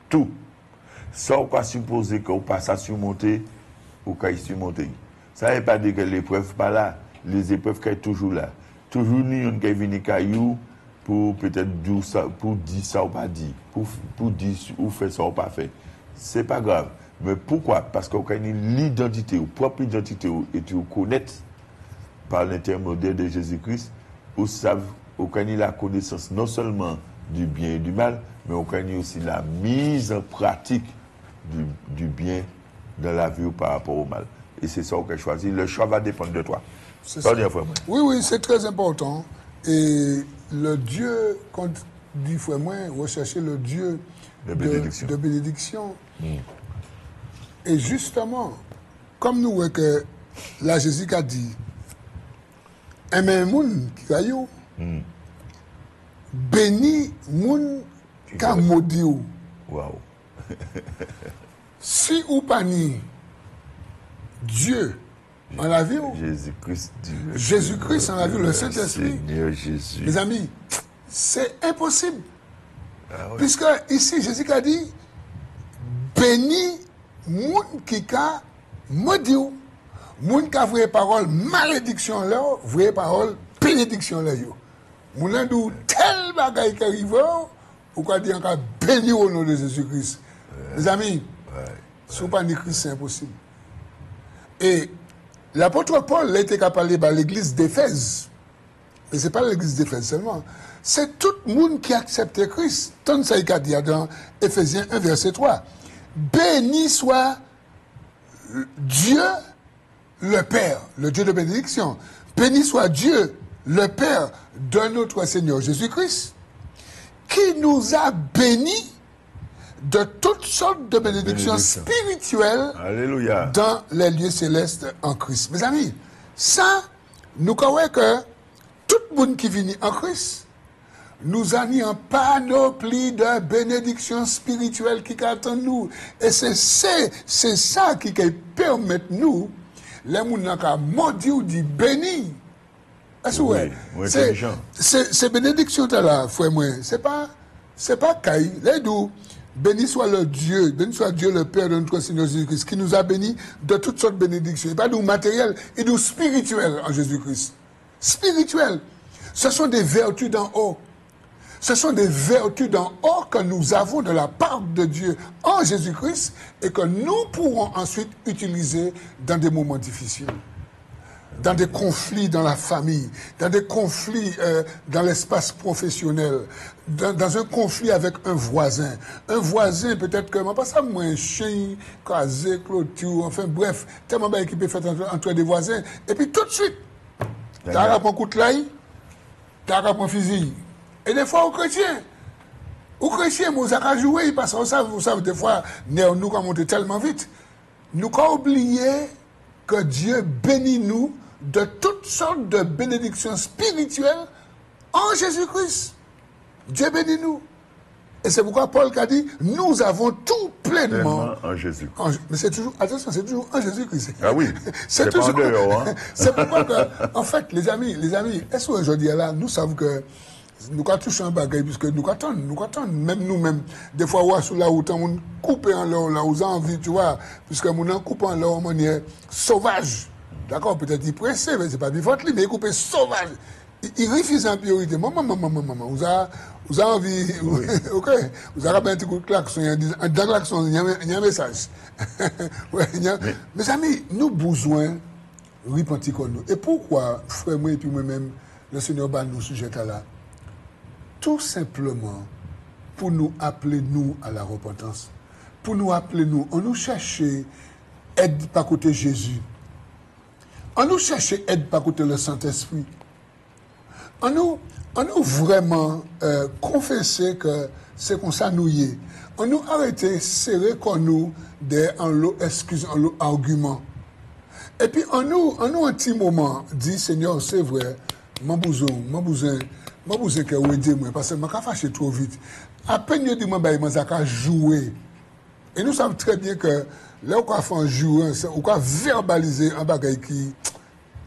Tout. ça on va supposer qu'on passe à surmonter ou qu'on surmonter. Ça ne veut pas dire que l'épreuve pas là, les épreuves qui sont toujours là. Toujours nous on qui venir caillou pour peut-être dire ça, pour dire ça ou pas dire, pour dire ou faire ça ou pas faire. C'est pas grave. Mais pourquoi? Parce qu'on connaît l'identité, ou propre identité, et tu connais par l'intermédiaire de Jésus-Christ, ou savent, on connaît la connaissance non seulement du bien et du mal, mais on connaît aussi la mise en pratique du bien dans la vie ou par rapport au mal. Et c'est ça qu'on a choisi. Le choix va dépendre de toi. C'est ça. Oui, c'est très important. Et le Dieu, quand dit frère moi, rechercher le Dieu de bénédiction. Et justement, comme nous voyons que la Jésus a dit, aimer moun qui caillou, béni moun qui a maudit. Wow. Si ou pas ni Dieu en la vie, Jésus-Christ en la vie, le Saint-Esprit, Seigneur Jésus. mes amis, c'est impossible. Ah ouais. Puisque ici, Jésus a dit, béni moun qui a maudit. Moun qui a vraie parole malédiction là, vraie parole bénédiction là. Moun a dit tel bagaille qui arrive, ou quoi dire encore béni au nom de Jésus-Christ. Mes amis, si vous pas ni Christ, c'est impossible. Et l'apôtre Paul a été capable de l'église d'Éphèse. Mais ce n'est pas l'église d'Éphèse seulement. C'est tout le monde qui accepte Christ. Tant que ça a dit dans Éphésiens 1, verset 3. Béni soit Dieu le Père, le Dieu de bénédiction. Béni soit Dieu le Père de notre Seigneur Jésus-Christ, qui nous a bénis de toutes sortes de bénédictions spirituelles. Alléluia. Dans les lieux célestes en Christ. Mes amis, ça, nous croyons que tout le monde qui vient en Christ nous a mis en panoplie de bénédictions spirituelles qui attendent nous. Et c'est ça qui permet nous, les gens qui ont maudit ou dit béni. Est-ce que ces bénédictions-là, frère moi, c'est pas caille. Les deux, béni soit le Dieu, béni soit Dieu le Père de notre Seigneur Jésus-Christ, qui nous a bénis de toutes sortes de bénédictions. Et pas du matériel, et du spirituel en Jésus-Christ. Spirituel. Ce sont des vertus d'en haut. Ce sont des vertus d'en haut que nous avons de la part de Dieu en Jésus-Christ et que nous pourrons ensuite utiliser dans des moments difficiles. Dans des conflits dans la famille, dans des conflits dans l'espace professionnel, dans un conflit avec un voisin. Un voisin, peut-être que, moi, pas ça, moi, un chien, casé, clôture, enfin, bref, tellement bien équipé fait entre des voisins. Et puis, tout de suite, t'as rapport un coup de laï, t'as rapport un fusil. Et des fois, aux chrétiens, vous avez joué, parce que vous savez, des fois, nous avons monté tellement vite. Nous avons oublié que Dieu bénit nous de toutes sortes de bénédictions spirituelles en Jésus-Christ. Dieu bénit nous. Et c'est pourquoi Paul a dit, nous avons tout pleinement en Jésus. Mais c'est toujours, attention, c'est toujours en Jésus-Christ. Ah oui, c'est toujours, pas en dehors. Hein? C'est pourquoi que, en fait, les amis, est-ce qu'aujourd'hui là, nous savons que nous avons touché un bagage, puisque nous attendons, même nous-mêmes, des fois, on sur la route, on coupe en l'air, là, on a envie, tu vois, puisque on coupe en l'air de manière sauvage. D'accord, peut-être il pressé, mais c'est pas du faute, mais il coupe sauvage. Il refuse en priorité. Maman, vous avez envie, oui. Ok, vous avez un petit coup de klaxon, dans le klaxon, il y a un message. Ouais, mes amis, nous avons besoin de repentir comme nous. Et pourquoi, frère, moi et puis moi-même, le Seigneur va nous sujeter à là? Tout simplement pour nous appeler nous à la repentance. Pour nous appeler nous, on nous cherchait aide par côté Jésus. On nous cherchait aide par côté le Saint-Esprit. On nous vraiment confessé que c'est comme ça nous y est. On nous arrêté serré comme nous en l'eau excuse, en l'eau argument. Et puis on nous un petit moment dit Seigneur, c'est vrai, mon besoin que vous aidez moi parce que je suis fâché trop vite. À peine je dis moi je jouer. Et nous savons très bien que là où on fait un jouer, on peut verbaliser un bagage qui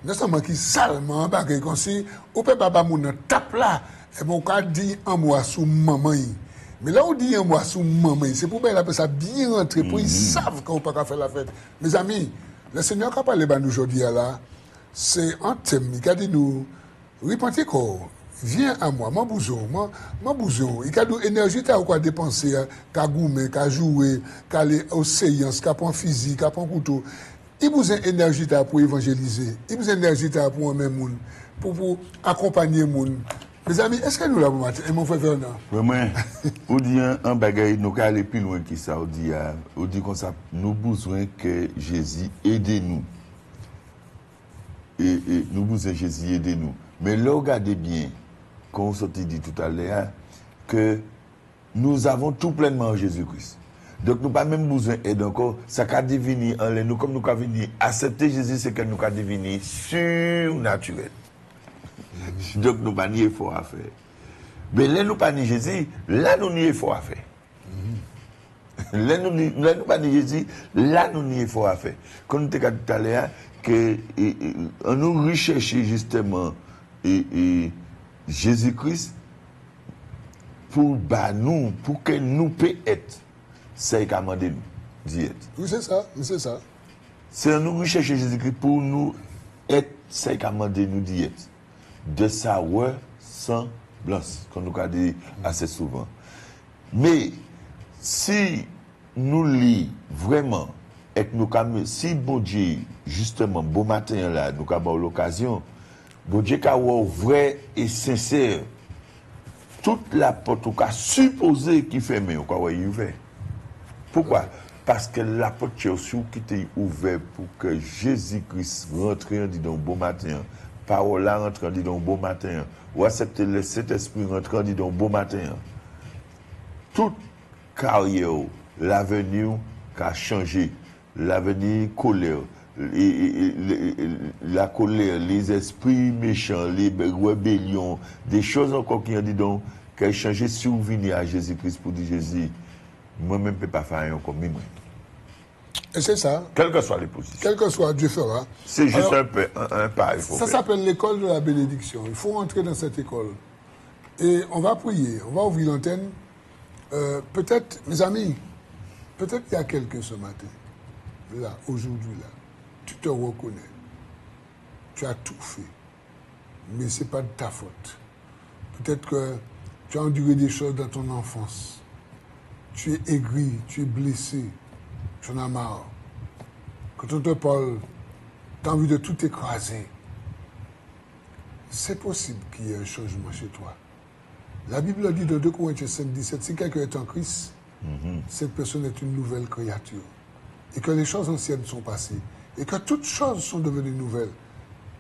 non seulement qui salement un bagage comme si on peut pas mon tape là et mon cas dit en moi sous maman. Mais là, on dit un mois sous maman, c'est pour bien ça bien rentrer, pour ils savent qu'on ne peut pas faire la fête. Mes amis, le Seigneur qui a parlé de nous aujourd'hui, là, c'est un thème, il a dit nous, repentez quoi, viens à moi, mon bouson, il a dit énergie, tu as quoi dépenser, qu'à goumer, qu'à jouer, qu'à aller aux séances, qu'à prendre physique, qu'à prendre couteau. Il vous a énergie pour évangéliser, il vous a énergie pour aimer les gens, pour accompagner les gens. Mes amis, est-ce que nous l'avons matin? Et mon frère Fernand? Vraiment, on dit un bagage, nous allons aller plus loin que ça. On dit comme ça, nous avons besoin que Jésus aide nous. Et nous avons besoin que Jésus aide nous. Mais là, regardez bien, comme on dit tout à l'heure, que nous avons tout pleinement en Jésus-Christ. Donc, nous n'avons pas même besoin d'aide encore. Ça a devenu en nous, comme nous avons venu accepter Jésus, c'est que nous avons devenu surnaturel. Donc, nous n'avons pas ni effort à faire. Mais là, nous n'avons pas ni Jésus, là, nous n'avons ni effort à faire. Là, nous n'avons pas ni Jésus, là, nous n'avons ni effort à faire. Comme nous avons dit tout à l'heure, on nous recherche justement Jésus-Christ pour que nous puissions être. C'est qu'à demander nous d'y être. Oui, c'est ça, c'est ça. C'est nous rechercher Jésus-Christ pour nous être, c'est qu'à demander nous d'y être. De sa ressemblance, comme nous avons dit assez souvent. Mais si nous lisons vraiment, et que nous, si bon Dieu, justement, bon matin là, nous avons l'occasion, bon Dieu qui a vrai et sincère, toute la porte qu'on a supposé qu'il ferme, on a ouvert. Pourquoi? Parce que la porte qui était ouverte pour que Jésus-Christ rentre dans un bon matin, parole là rentre dans un bon matin, ou accepter le Saint-Esprit rentre dans un bon matin. Toute carrière, l'avenir qui a changé, l'avenir colère, la colère, les esprits méchants, les rébellions, des choses encore qui ont dit donc, qui a changé survenir à Jésus-Christ pour dire Jésus. Moi-même, je ne peux pas faire rien comme moi. Et c'est ça. Quelles que soient les positions. Quel que soit, Dieu fera. C'est juste un pas. Ça s'appelle l'école de la bénédiction. Il faut entrer dans cette école. Et on va prier. On va ouvrir l'antenne. Peut-être, mes amis, peut-être il y a quelqu'un ce matin, là, aujourd'hui, là, tu te reconnais. Tu as tout fait. Mais ce n'est pas de ta faute. Peut-être que tu as enduré des choses dans ton enfance. Tu es aigri, tu es blessé, tu en as marre. Quand on te parle, tu as envie de tout écraser. C'est possible qu'il y ait un changement chez toi. La Bible dit dans 2 Corinthiens 5, 17, si quelqu'un est en Christ, cette personne est une nouvelle créature. Et que les choses anciennes sont passées. Et que toutes choses sont devenues nouvelles.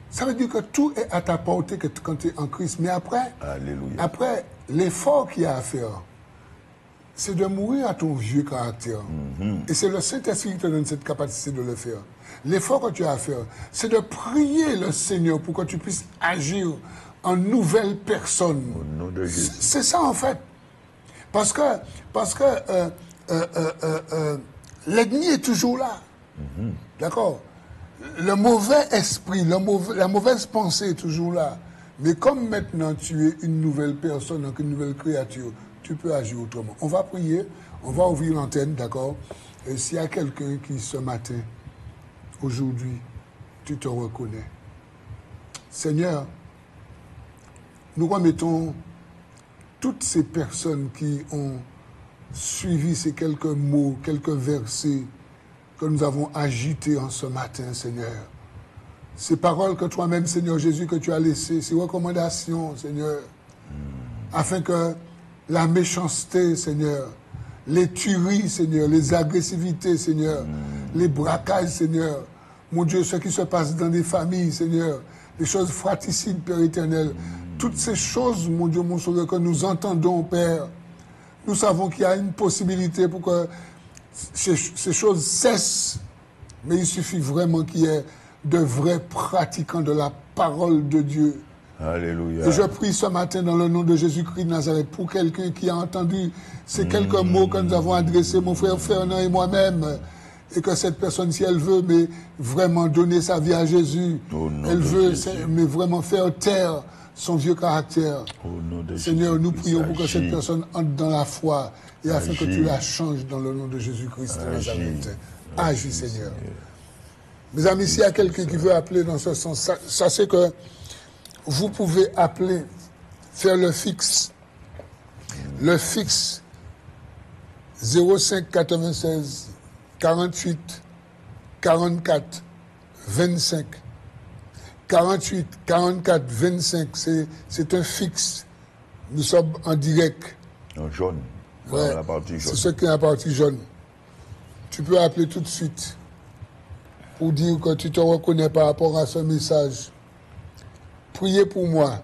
Ça veut dire que tout est à ta portée quand tu es en Christ. Mais après, Alléluia. Après l'effort qu'il y a à faire, c'est de mourir à ton vieux caractère. Et c'est le Saint-Esprit qui te donne cette capacité de le faire. L'effort que tu as à faire, c'est de prier le Seigneur pour que tu puisses agir en nouvelle personne. Au nom de Jésus. C'est ça en fait. Parce que l'ennemi est toujours là. D'accord? Le mauvais esprit, la mauvaise pensée est toujours là. Mais comme maintenant tu es une nouvelle personne, donc une nouvelle créature, tu peux agir autrement. On va prier, on va ouvrir l'antenne, d'accord? Et s'il y a quelqu'un qui, ce matin, aujourd'hui, tu te reconnais. Seigneur, nous remettons toutes ces personnes qui ont suivi ces quelques mots, quelques versets que nous avons agités en ce matin, Seigneur. Ces paroles que toi-même, Seigneur Jésus, que tu as laissées, ces recommandations, Seigneur, afin que la méchanceté, Seigneur, les tueries, Seigneur, les agressivités, Seigneur, les braquages, Seigneur, mon Dieu, ce qui se passe dans des familles, Seigneur, les choses fratricides, Père éternel, toutes ces choses, mon Dieu, mon Sauveur, que nous entendons, Père, nous savons qu'il y a une possibilité pour que ces choses cessent, mais il suffit vraiment qu'il y ait de vrais pratiquants de la parole de Dieu. Alléluia. Et je prie ce matin dans le nom de Jésus-Christ de Nazareth pour quelqu'un qui a entendu ces quelques mots que nous avons adressés, mon frère Fernand et moi-même, et que cette personne, si elle veut, mais vraiment donner sa vie à Jésus, elle veut, mais vraiment faire taire son vieux caractère. Au nom de Seigneur, nous Jésus-Christ, prions pour que cette agis. personne entre dans la foi et afin que tu Agis. la changes dans le nom de Jésus-Christ de Agis. Nazareth. Agis, Seigneur. Mes amis, s'il y a quelqu'un qui veut appeler dans ce sens, sachez que vous pouvez appeler, faire le fixe. Le fixe 05 96 48 44 25. 48 44 25, c'est un fixe. Nous sommes en direct. En jaune. Ouais, Dans la partie c'est jaune. ce qui est la partie jaune. Tu peux appeler tout de suite pour dire que tu te reconnais par rapport à ce message. Priez pour moi.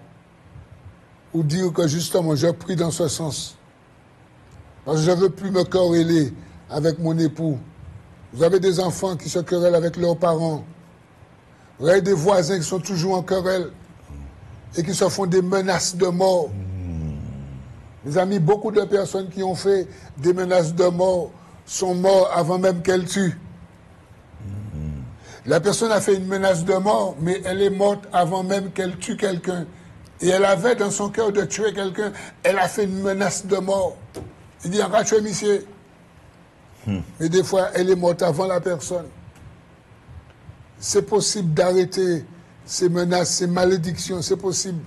Ou dire que justement, je prie dans ce sens. Parce que je ne veux plus me quereller avec mon époux. Vous avez des enfants qui se querellent avec leurs parents. Vous avez des voisins qui sont toujours en querelle et qui se font des menaces de mort. Mes amis, beaucoup de personnes qui ont fait des menaces de mort sont morts avant même qu'elles tuent. La personne a fait une menace de mort, mais elle est morte avant même qu'elle tue quelqu'un. Et elle avait dans son cœur de tuer quelqu'un. Elle a fait une menace de mort. Il dit, on va tuer monsieur. Mais des fois, elle est morte avant la personne. C'est possible d'arrêter ces menaces, ces malédictions. C'est possible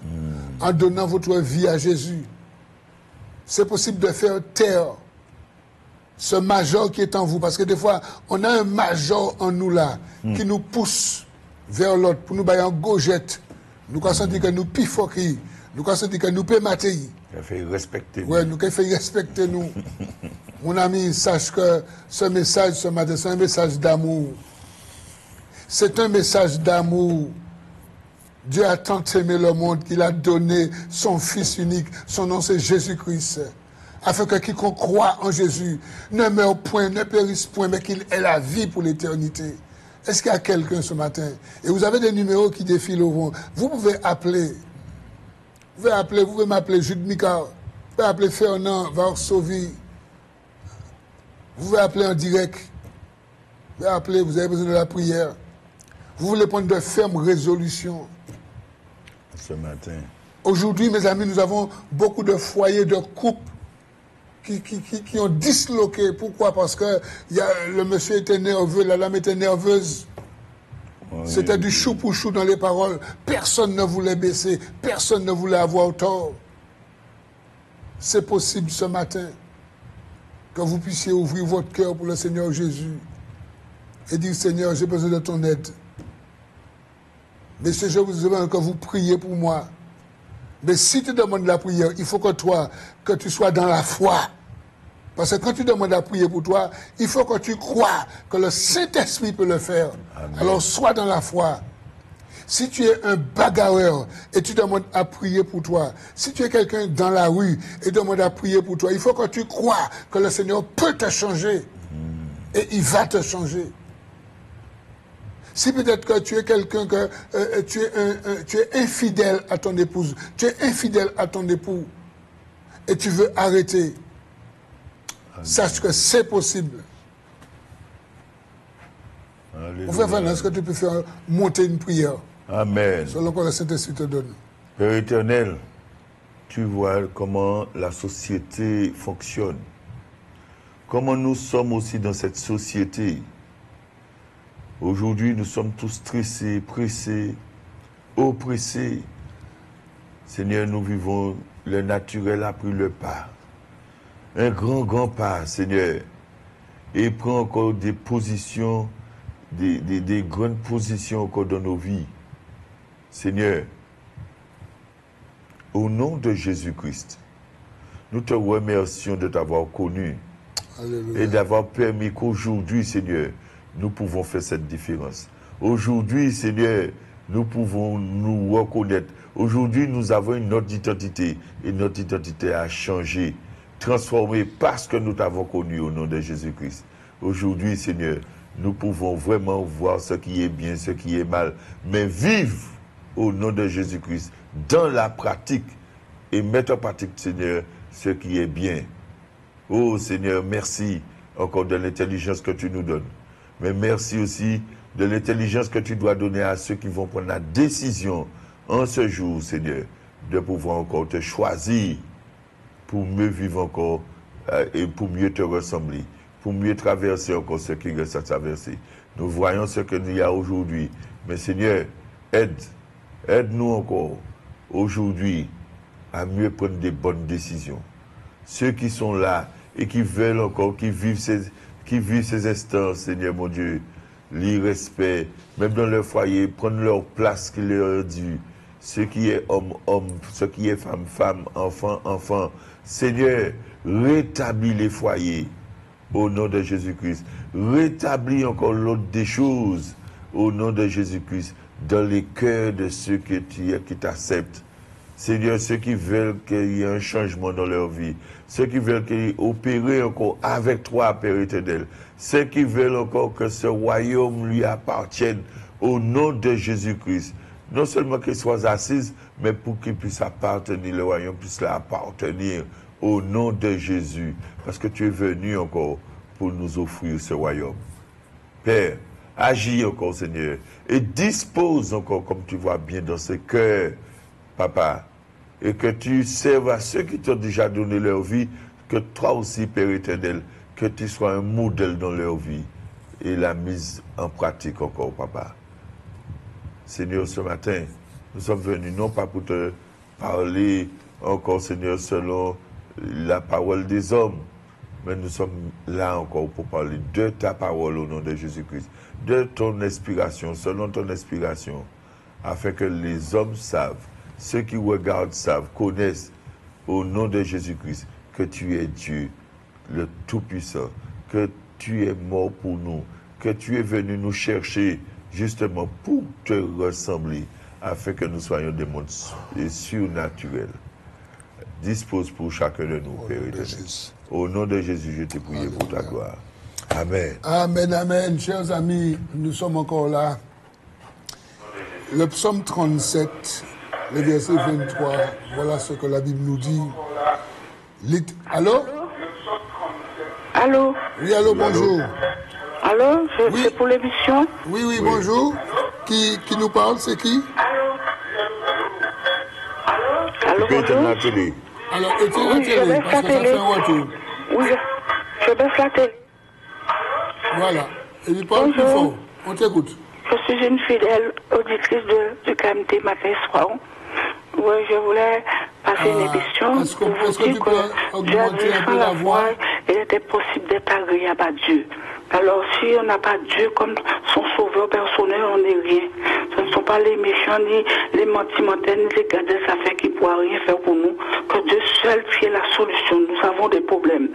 en donnant votre vie à Jésus. C'est possible de faire taire ce major qui est en vous. Parce que des fois, on a un major en nous là qui nous pousse vers l'autre pour nous bailler en gauchette. Nous quand on dit que nous pifoquons, nous quand on dit que nous pématons. Il fait respecter. Oui, nous qu'il fait respecter nous. Mon ami, sache que ce message ce matin, c'est un message d'amour. C'est un message d'amour. Dieu a tant aimé le monde qu'il a donné son Fils unique. Son nom, c'est Jésus-Christ. Afin que quiconque croit en Jésus ne meure point, ne périsse point, mais qu'il ait la vie pour l'éternité. Est-ce qu'il y a quelqu'un ce matin? Et vous avez des numéros qui défilent au vent. Vous pouvez appeler. Vous pouvez m'appeler Jude Mika. Vous pouvez appeler Fernand Varsovie. Vous pouvez appeler en direct. Vous pouvez appeler, vous avez besoin de la prière. Vous voulez prendre de fermes résolutions. Ce matin. Aujourd'hui, mes amis, nous avons beaucoup de foyers de couples qui ont disloqué. Pourquoi? Parce que le monsieur était nerveux, la dame était nerveuse. Oui. C'était du chou pour chou dans les paroles. Personne ne voulait baisser. Personne ne voulait avoir tort. C'est possible ce matin que vous puissiez ouvrir votre cœur pour le Seigneur Jésus et dire, Seigneur, j'ai besoin de ton aide. Mais si je vous demande que vous priez pour moi. Mais si tu demandes la prière, il faut que tu sois dans la foi. Parce que quand tu demandes la prière pour toi, il faut que tu crois que le Saint-Esprit peut le faire. Amen. Alors sois dans la foi. Si tu es un bagarreur et tu demandes à prier pour toi, si tu es quelqu'un dans la rue et demande à prier pour toi, il faut que tu crois que le Seigneur peut te changer. Et il va te changer. Si peut-être que tu es quelqu'un que tu es infidèle à ton épouse, tu es infidèle à ton époux et tu veux arrêter, sache que c'est possible. Frère, est-ce que tu peux faire monter une prière? Amen. Selon que le Saint-Esprit te donne. Père éternel, tu vois comment la société fonctionne. Comment nous sommes aussi dans cette société. Aujourd'hui, nous sommes tous stressés, pressés, oppressés. Seigneur, nous vivons, le naturel a pris le pas. Un grand pas, Seigneur. Et prend encore des positions, des grandes positions encore dans nos vies. Seigneur, au nom de Jésus-Christ, nous te remercions de t'avoir connu. Alléluia. Et d'avoir permis qu'aujourd'hui, Seigneur, nous pouvons faire cette différence. Aujourd'hui, Seigneur, nous pouvons nous reconnaître. Aujourd'hui, nous avons une autre identité. Et notre identité a changé, transformée parce que nous t'avons connu au nom de Jésus-Christ. Aujourd'hui, Seigneur, nous pouvons vraiment voir ce qui est bien, ce qui est mal, mais vivre au nom de Jésus-Christ dans la pratique et mettre en pratique, Seigneur, ce qui est bien. Oh Seigneur, merci encore de l'intelligence que tu nous donnes. Mais merci aussi de l'intelligence que tu dois donner à ceux qui vont prendre la décision en ce jour, Seigneur, de pouvoir encore te choisir pour mieux vivre encore et pour mieux te ressembler, pour mieux traverser encore ce qui reste à traverser. Nous voyons ce qu'il y a aujourd'hui. Mais Seigneur, aide-nous encore aujourd'hui à mieux prendre des bonnes décisions. Ceux qui sont là et qui veulent encore, qui vivent ces instants, Seigneur mon Dieu, l'irrespect, même dans leur foyer, prendre leur place qu'il leur a dû. Ce qui est homme, homme, ce qui est femme, femme, enfant, enfant. Seigneur, rétablis les foyers au nom de Jésus-Christ. Rétablis encore l'autre des choses au nom de Jésus-Christ dans les cœurs de ceux qui t'acceptent. Seigneur, ceux qui veulent qu'il y ait un changement dans leur vie, ceux qui veulent qu'il y ait opéré encore avec toi, Père éternel, ceux qui veulent encore que ce royaume lui appartienne au nom de Jésus-Christ. Non seulement qu'il soit assise, mais pour qu'il puisse appartenir, le royaume puisse l'appartenir au nom de Jésus. Parce que tu es venu encore pour nous offrir ce royaume. Père, agis encore, Seigneur, et dispose encore, comme tu vois bien dans ce cœur, Papa, et que tu serves à ceux qui t'ont déjà donné leur vie, que toi aussi, Père éternel, que tu sois un modèle dans leur vie et la mise en pratique encore, Papa. Seigneur, ce matin, nous sommes venus non pas pour te parler encore, Seigneur, selon la parole des hommes, mais nous sommes là encore pour parler de ta parole au nom de Jésus-Christ, de ton inspiration, selon ton inspiration, afin que les hommes savent, ceux qui regardent savent, connaissent au nom de Jésus-Christ que tu es Dieu, le Tout-Puissant, que tu es mort pour nous, que tu es venu nous chercher justement pour te ressembler, afin que nous soyons des mondes surnaturels. Dispose pour chacun de nous, Père éternel. Au nom de Jésus, je te prie pour ta gloire. Amen. Amen, amen. Chers amis, nous sommes encore là. Le psaume 37, le verset 23, voilà ce que la Bible nous dit. Allô? Allô? Oui, allô, bonjour. Allô? C'est pour l'émission? Oui, bonjour. Qui nous parle, c'est qui? Allô, bonjour. La télé. Alors, éteins la télé, parce que ça fait un retour. Oui, je baisse la télé. Voilà. Et il parle plus fort. On t'écoute. Je suis une fidèle auditrice du KMT matin et soir. Oui, je voulais passer une émission pour vous dire que Dieu a dit sans la foi, il était possible d'être agréable à Dieu. Alors, si on n'a pas Dieu comme son sauveur personnel, on n'est rien. Ce ne sont pas les méchants, ni les mentimentaires, ni les gars des affaires qui ne pourront rien faire pour nous. Que Dieu seul qui est la solution. Nous avons des problèmes.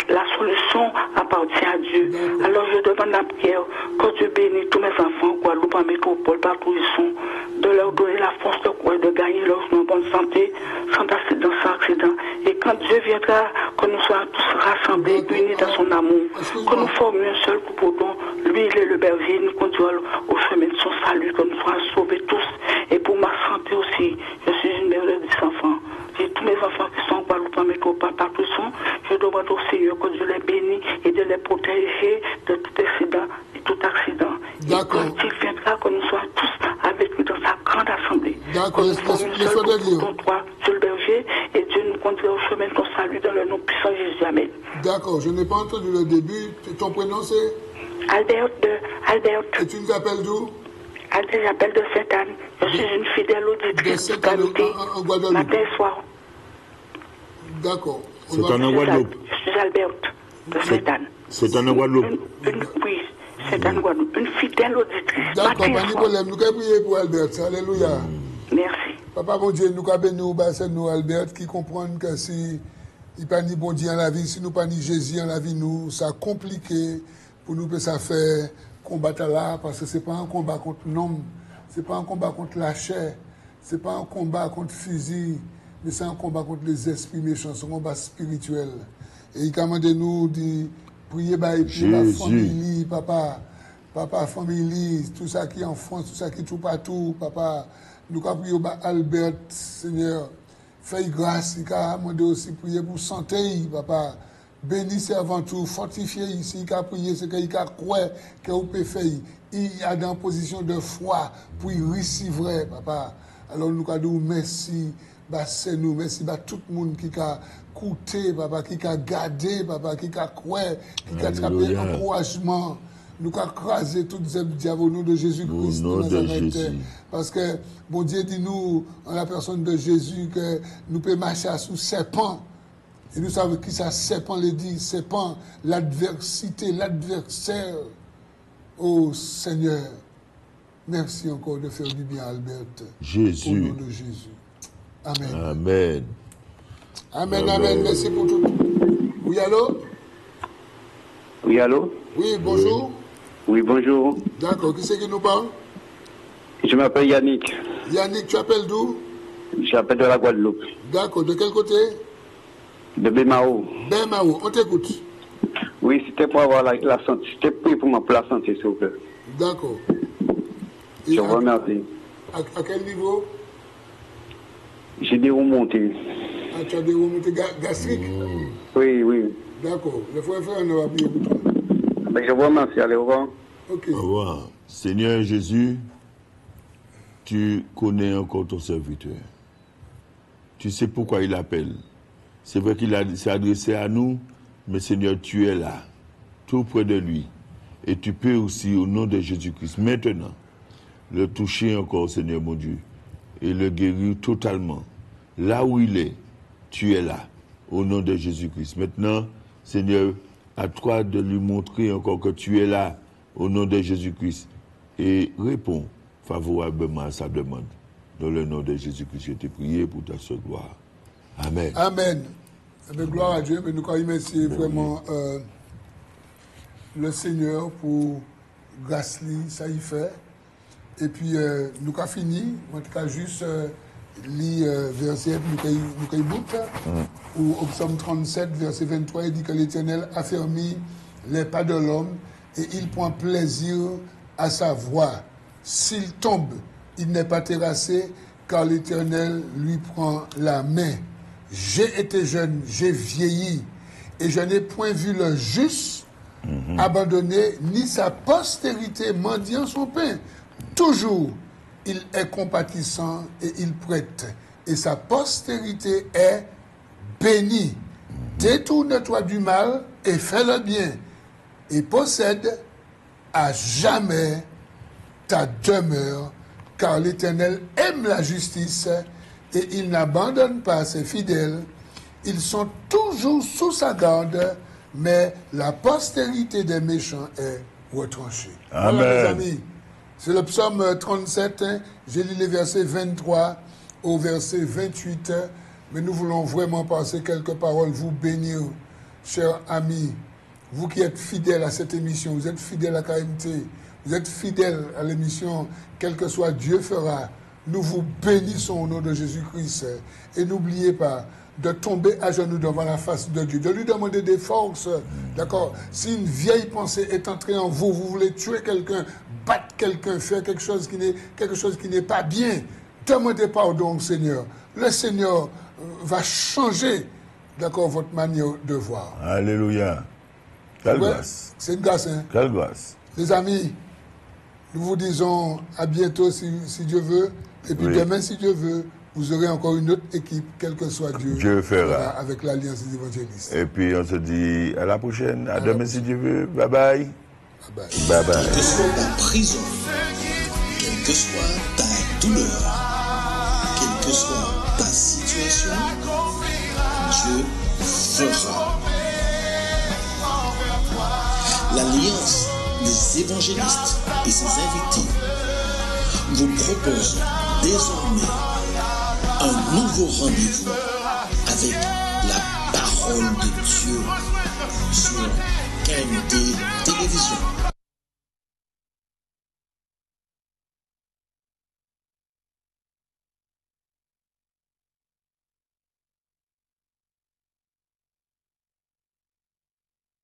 La solution appartient à Dieu. Alors, je demande la prière que Dieu bénisse tous mes enfants, Guadeloupe, en métropole, partout où ils sont, de leur donner la force de croire, de gagner leur vie en bonne santé, sans accident, sans accident. Et quand Dieu viendra, que nous soyons tous rassemblés, unis dans son amour, que nous formions un seul couple dont lui, il est le berger, nous conduisons au chemin de son salut, que nous soyons sauvés tous. Et pour ma santé aussi, je suis une mère de 10 enfants. J'ai tous mes enfants qui sont en Guadeloupe, en métropole, partout où ils sont. Je demande au Seigneur que Dieu les bénisse et de les protéger de tout incident et tout accident. D'accord. Et quand il viendra, que nous soyons tous avec lui dans sa grande assemblée. D'accord, que nous formions un seul couple dont toi, Dieu le berger, et Dieu nous conduira au chemin de ton salut dans le nom puissant de Jésus. Amen. D'accord, je n'ai pas entendu le début. Ton prénom c'est Albert. Et tu nous appelles d'où? Albert, j'appelle de Sainte-Anne. Je suis une fidèle auditrice de qualité, en Guadeloupe. matin et soir. D'accord. C'est en Guadeloupe. Je suis Albert de Sainte-Anne. C'est en Guadeloupe. Oui, Sainte-Anne Guadeloupe. Une fidèle auditrice. D'accord, matin et pas de soir. problème. Nous allons prier pour Albert. Alléluia. Merci. Papa, bon Dieu, nous avons nous, c'est nous, Albert, qui comprennent que si il n'y a pas ni bon Dieu dans la vie, si nous pas ni Jésus dans la vie, nous, ça compliqué pour nous que ça fait combattre là, parce que c'est pas un combat contre l'homme, c'est pas un combat contre la chair, c'est pas un combat contre le physique, mais c'est un combat contre les esprits méchants, c'est un combat spirituel. Et il commande nous de prier par la famille, papa, famille, tout ça qui est en France, tout ça qui est tout partout, papa. Nous avons prié par Albert, Seigneur. Fais grâce, il a demandé aussi prier pour santé, papa. Bénissez avant tout, fortifiez ici, il a prié, c'est qu'il a croire que vous pouvez faire. Il est dans une position de foi pour y réussir vrai, papa. Alors nous avons dit merci Bah, c'est nous. Merci à tout le monde qui a écouté, papa, qui a gardé, papa, qui a croué, qui a attrapé encouragement. Nous avons crasé toutes les diables au nom de Jésus-Christ. Parce que, bon Dieu dit nous, en la personne de Jésus, que nous pouvons marcher sous serpent. Et nous savons qui ça, serpent le dit, serpent, l'adversité, l'adversaire. Oh Seigneur, merci encore de faire du bien à Albert. Jésus. Au nom de Jésus. Amen. Amen. Amen, amen. Merci pour tout. Oui, allô? Oui, allô? Oui, bonjour. Oui, bonjour. D'accord, qui c'est qui nous parle? Je m'appelle Yannick. Yannick, tu appelles d'où? J'appelle de la Guadeloupe. D'accord, de quel côté? De Bémao. Bémao, on t'écoute. Oui, c'était pour avoir la santé. C'était pour moi, pour la santé, s'il vous plaît. D'accord. Je vous remercie. À quel niveau? J'ai des remontées. Ah, tu as des remontées gastriques? Oui, oui. D'accord. Le frère, on va prier pour toi. Je vous remercie. Allez, au revoir. Ok. Au revoir. Seigneur Jésus, tu connais encore ton serviteur. Tu sais pourquoi il appelle. C'est vrai qu'il s'est adressé à nous, mais Seigneur, tu es là, tout près de lui. Et tu peux aussi, au nom de Jésus-Christ, maintenant, le toucher encore, Seigneur mon Dieu, et le guérir totalement. Là où il est, tu es là, au nom de Jésus-Christ. Maintenant, Seigneur, à toi de lui montrer encore que tu es là, au nom de Jésus-Christ, et réponds favorablement à sa demande. Dans le nom de Jésus-Christ, je t'ai prié pour ta seule gloire. Amen. Amen. Avec gloire à Dieu, mais nous remercions vraiment le Seigneur pour grâce, ça y fait. Et puis, nous avons fini. En tout cas, juste lire verset, nous avons bout, où au psaume 37, verset 23, il dit que l'Éternel affermit les pas de l'homme et il prend plaisir à sa voix. S'il tombe, il n'est pas terrassé, car l'Éternel lui prend la main. J'ai été jeune, j'ai vieilli, et je n'ai point vu le juste abandonné, ni sa postérité mendiant son pain. Toujours, il est compatissant et il prête, et sa postérité est bénie. Détourne-toi du mal et fais le bien, et possède à jamais ta demeure, car l'Éternel aime la justice et il n'abandonne pas ses fidèles. Ils sont toujours sous sa garde, mais la postérité des méchants est retranchée. Amen. Voilà, mes amis. C'est le psaume 37. J'ai lu les versets 23 au verset 28. Mais nous voulons vraiment passer quelques paroles, vous bénir, chers amis. Vous qui êtes fidèles à cette émission, vous êtes fidèles à KMT, vous êtes fidèles à l'émission, quel que soit Dieu fera. Nous vous bénissons au nom de Jésus-Christ. Et n'oubliez pas de tomber à genoux devant la face de Dieu, de lui demander des forces. D'accord? Si une vieille pensée est entrée en vous, vous voulez tuer quelqu'un, battre quelqu'un, faire quelque chose qui n'est pas bien, demandez pardon au Seigneur. Le Seigneur va changer, d'accord, votre manière de voir. Alléluia. Quelle grâce. C'est une grâce, hein? Quelle grâce. Les amis, nous vous disons à bientôt si Dieu veut. Et puis demain, si Dieu veut, vous aurez encore une autre équipe, quel que soit Dieu. Dieu fera. Avec l'Alliance des évangélistes. Et puis on se dit à la prochaine. À demain si Dieu veut. Bye bye. Bye bye. Bye bye. Quelle que soit ta prison, quelle que soit ta douleur, quelle que soit ta situation, Dieu fera. L'Alliance des évangélistes et ses invités vous propose désormais un nouveau rendez-vous avec la parole de Dieu sur KMT Télévision.